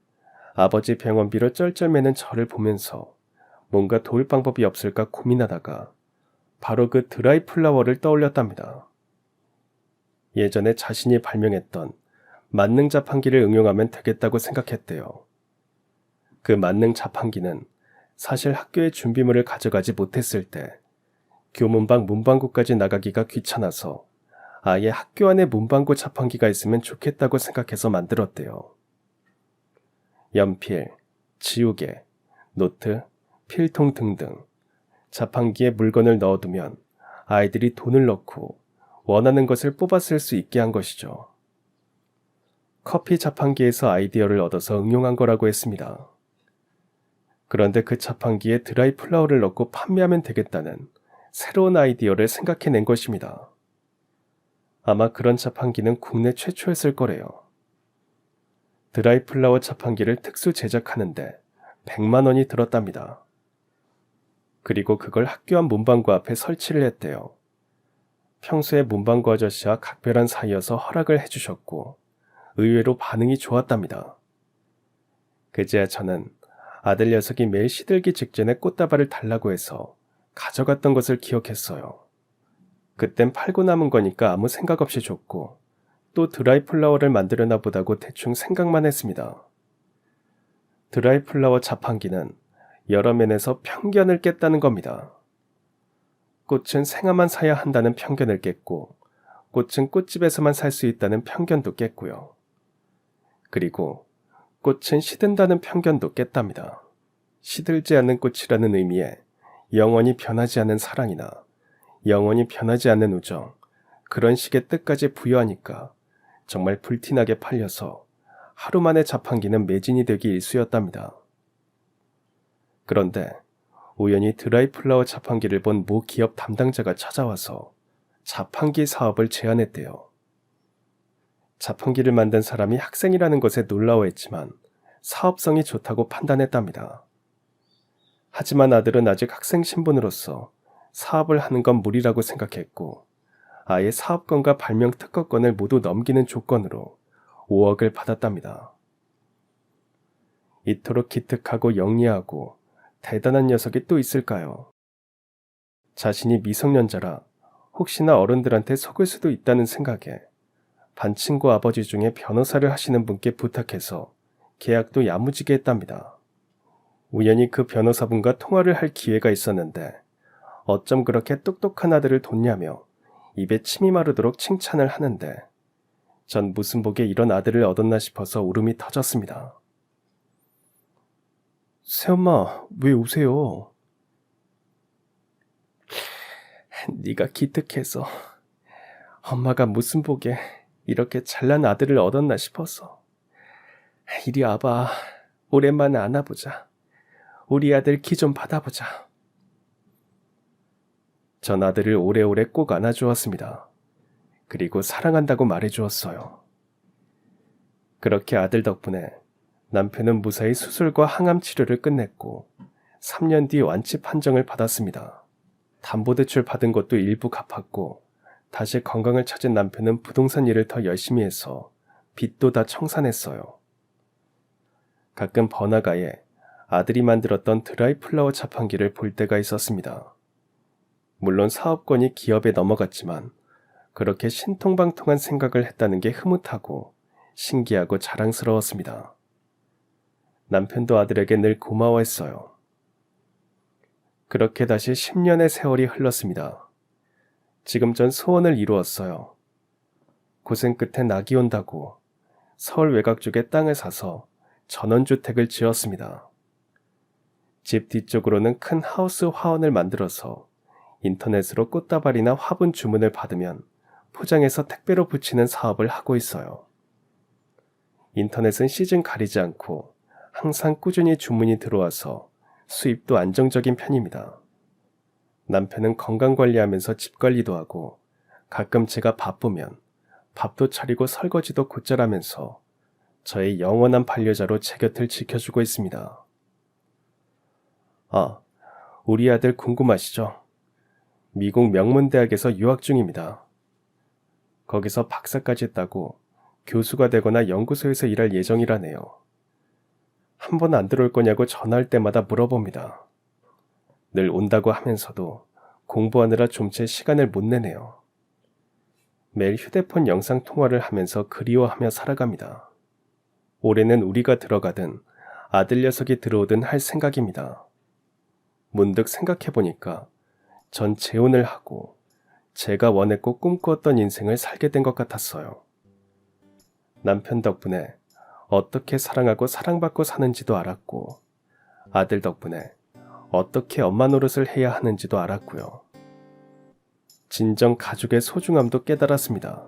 아버지 병원비로 쩔쩔매는 저를 보면서 뭔가 도울 방법이 없을까 고민하다가 바로 그 드라이 플라워를 떠올렸답니다. 예전에 자신이 발명했던 만능 자판기를 응용하면 되겠다고 생각했대요. 그 만능 자판기는 사실 학교에 준비물을 가져가지 못했을 때 교문방 문방구까지 나가기가 귀찮아서 아예 학교 안에 문방구 자판기가 있으면 좋겠다고 생각해서 만들었대요. 연필, 지우개, 노트, 필통 등등 자판기에 물건을 넣어두면 아이들이 돈을 넣고 원하는 것을 뽑아 쓸 수 있게 한 것이죠. 커피 자판기에서 아이디어를 얻어서 응용한 거라고 했습니다. 그런데 그 자판기에 드라이 플라워를 넣고 판매하면 되겠다는 새로운 아이디어를 생각해낸 것입니다. 아마 그런 자판기는 국내 최초였을 거래요. 드라이 플라워 자판기를 특수 제작하는데 100만 원이 들었답니다. 그리고 그걸 학교 앞 문방구 앞에 설치를 했대요. 평소에 문방구 아저씨와 각별한 사이여서 허락을 해주셨고 의외로 반응이 좋았답니다. 그제야 저는 아들 녀석이 매일 시들기 직전에 꽃다발을 달라고 해서 가져갔던 것을 기억했어요. 그땐 팔고 남은 거니까 아무 생각 없이 줬고 또 드라이 플라워를 만들려나 보다고 대충 생각만 했습니다. 드라이 플라워 자판기는 여러 면에서 편견을 깼다는 겁니다. 꽃은 생화만 사야 한다는 편견을 깼고 꽃은 꽃집에서만 살 수 있다는 편견도 깼고요. 그리고 꽃은 시든다는 편견도 깼답니다. 시들지 않는 꽃이라는 의미에 영원히 변하지 않는 사랑이나 영원히 변하지 않는 우정, 그런 식의 뜻까지 부여하니까 정말 불티나게 팔려서 하루 만에 자판기는 매진이 되기 일쑤였답니다. 그런데 우연히 드라이 플라워 자판기를 본 모 기업 담당자가 찾아와서 자판기 사업을 제안했대요. 자판기를 만든 사람이 학생이라는 것에 놀라워했지만 사업성이 좋다고 판단했답니다. 하지만 아들은 아직 학생 신분으로서 사업을 하는 건 무리라고 생각했고 아예 사업권과 발명 특허권을 모두 넘기는 조건으로 5억을 받았답니다. 이토록 기특하고 영리하고 대단한 녀석이 또 있을까요? 자신이 미성년자라 혹시나 어른들한테 속을 수도 있다는 생각에 반친구 아버지 중에 변호사를 하시는 분께 부탁해서 계약도 야무지게 했답니다. 우연히 그 변호사분과 통화를 할 기회가 있었는데 어쩜 그렇게 똑똑한 아들을 뒀냐며 입에 침이 마르도록 칭찬을 하는데 전 무슨 복에 이런 아들을 얻었나 싶어서 울음이 터졌습니다. 새엄마, 왜 우세요? 네가 기특해서 엄마가 무슨 복에 이렇게 잘난 아들을 얻었나 싶어서. 이리 와봐. 오랜만에 안아보자. 우리 아들 키 좀 받아보자. 전 아들을 오래오래 꼭 안아주었습니다. 그리고 사랑한다고 말해주었어요. 그렇게 아들 덕분에 남편은 무사히 수술과 항암 치료를 끝냈고 3년 뒤 완치 판정을 받았습니다. 담보대출 받은 것도 일부 갚았고 다시 건강을 찾은 남편은 부동산 일을 더 열심히 해서 빚도 다 청산했어요. 가끔 번화가에 아들이 만들었던 드라이 플라워 자판기를 볼 때가 있었습니다. 물론 사업권이 기업에 넘어갔지만 그렇게 신통방통한 생각을 했다는 게 흐뭇하고 신기하고 자랑스러웠습니다. 남편도 아들에게 늘 고마워했어요. 그렇게 다시 10년의 세월이 흘렀습니다. 지금 전 소원을 이루었어요. 고생 끝에 낙이 온다고 서울 외곽 쪽에 땅을 사서 전원주택을 지었습니다. 집 뒤쪽으로는 큰 하우스 화원을 만들어서 인터넷으로 꽃다발이나 화분 주문을 받으면 포장해서 택배로 붙이는 사업을 하고 있어요. 인터넷은 시즌 가리지 않고 항상 꾸준히 주문이 들어와서 수입도 안정적인 편입니다. 남편은 건강관리하면서 집관리도 하고 가끔 제가 바쁘면 밥도 차리고 설거지도 곧잘 하면서 저의 영원한 반려자로 제 곁을 지켜주고 있습니다. 아, 우리 아들 궁금하시죠? 미국 명문대학에서 유학 중입니다. 거기서 박사까지 따고 교수가 되거나 연구소에서 일할 예정이라네요. 한 번 안 들어올 거냐고 전화할 때마다 물어봅니다. 늘 온다고 하면서도 공부하느라 좀채 시간을 못 내네요. 매일 휴대폰 영상통화를 하면서 그리워하며 살아갑니다. 올해는 우리가 들어가든 아들 녀석이 들어오든 할 생각입니다. 문득 생각해보니까 전 재혼을 하고 제가 원했고 꿈꾸었던 인생을 살게 된 것 같았어요. 남편 덕분에 어떻게 사랑하고 사랑받고 사는지도 알았고 아들 덕분에 어떻게 엄마 노릇을 해야 하는지도 알았고요. 진정 가족의 소중함도 깨달았습니다.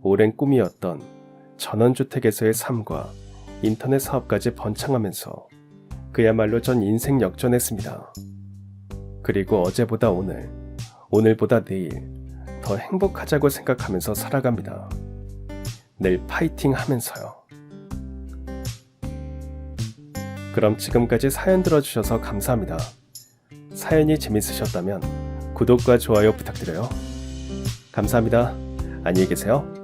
오랜 꿈이었던 전원주택에서의 삶과 인터넷 사업까지 번창하면서 그야말로 전 인생 역전했습니다. 그리고 어제보다 오늘, 오늘보다 내일 더 행복하자고 생각하면서 살아갑니다. 늘 파이팅 하면서요. 그럼 지금까지 사연 들어주셔서 감사합니다. 사연이 재밌으셨다면 구독과 좋아요 부탁드려요. 감사합니다. 안녕히 계세요.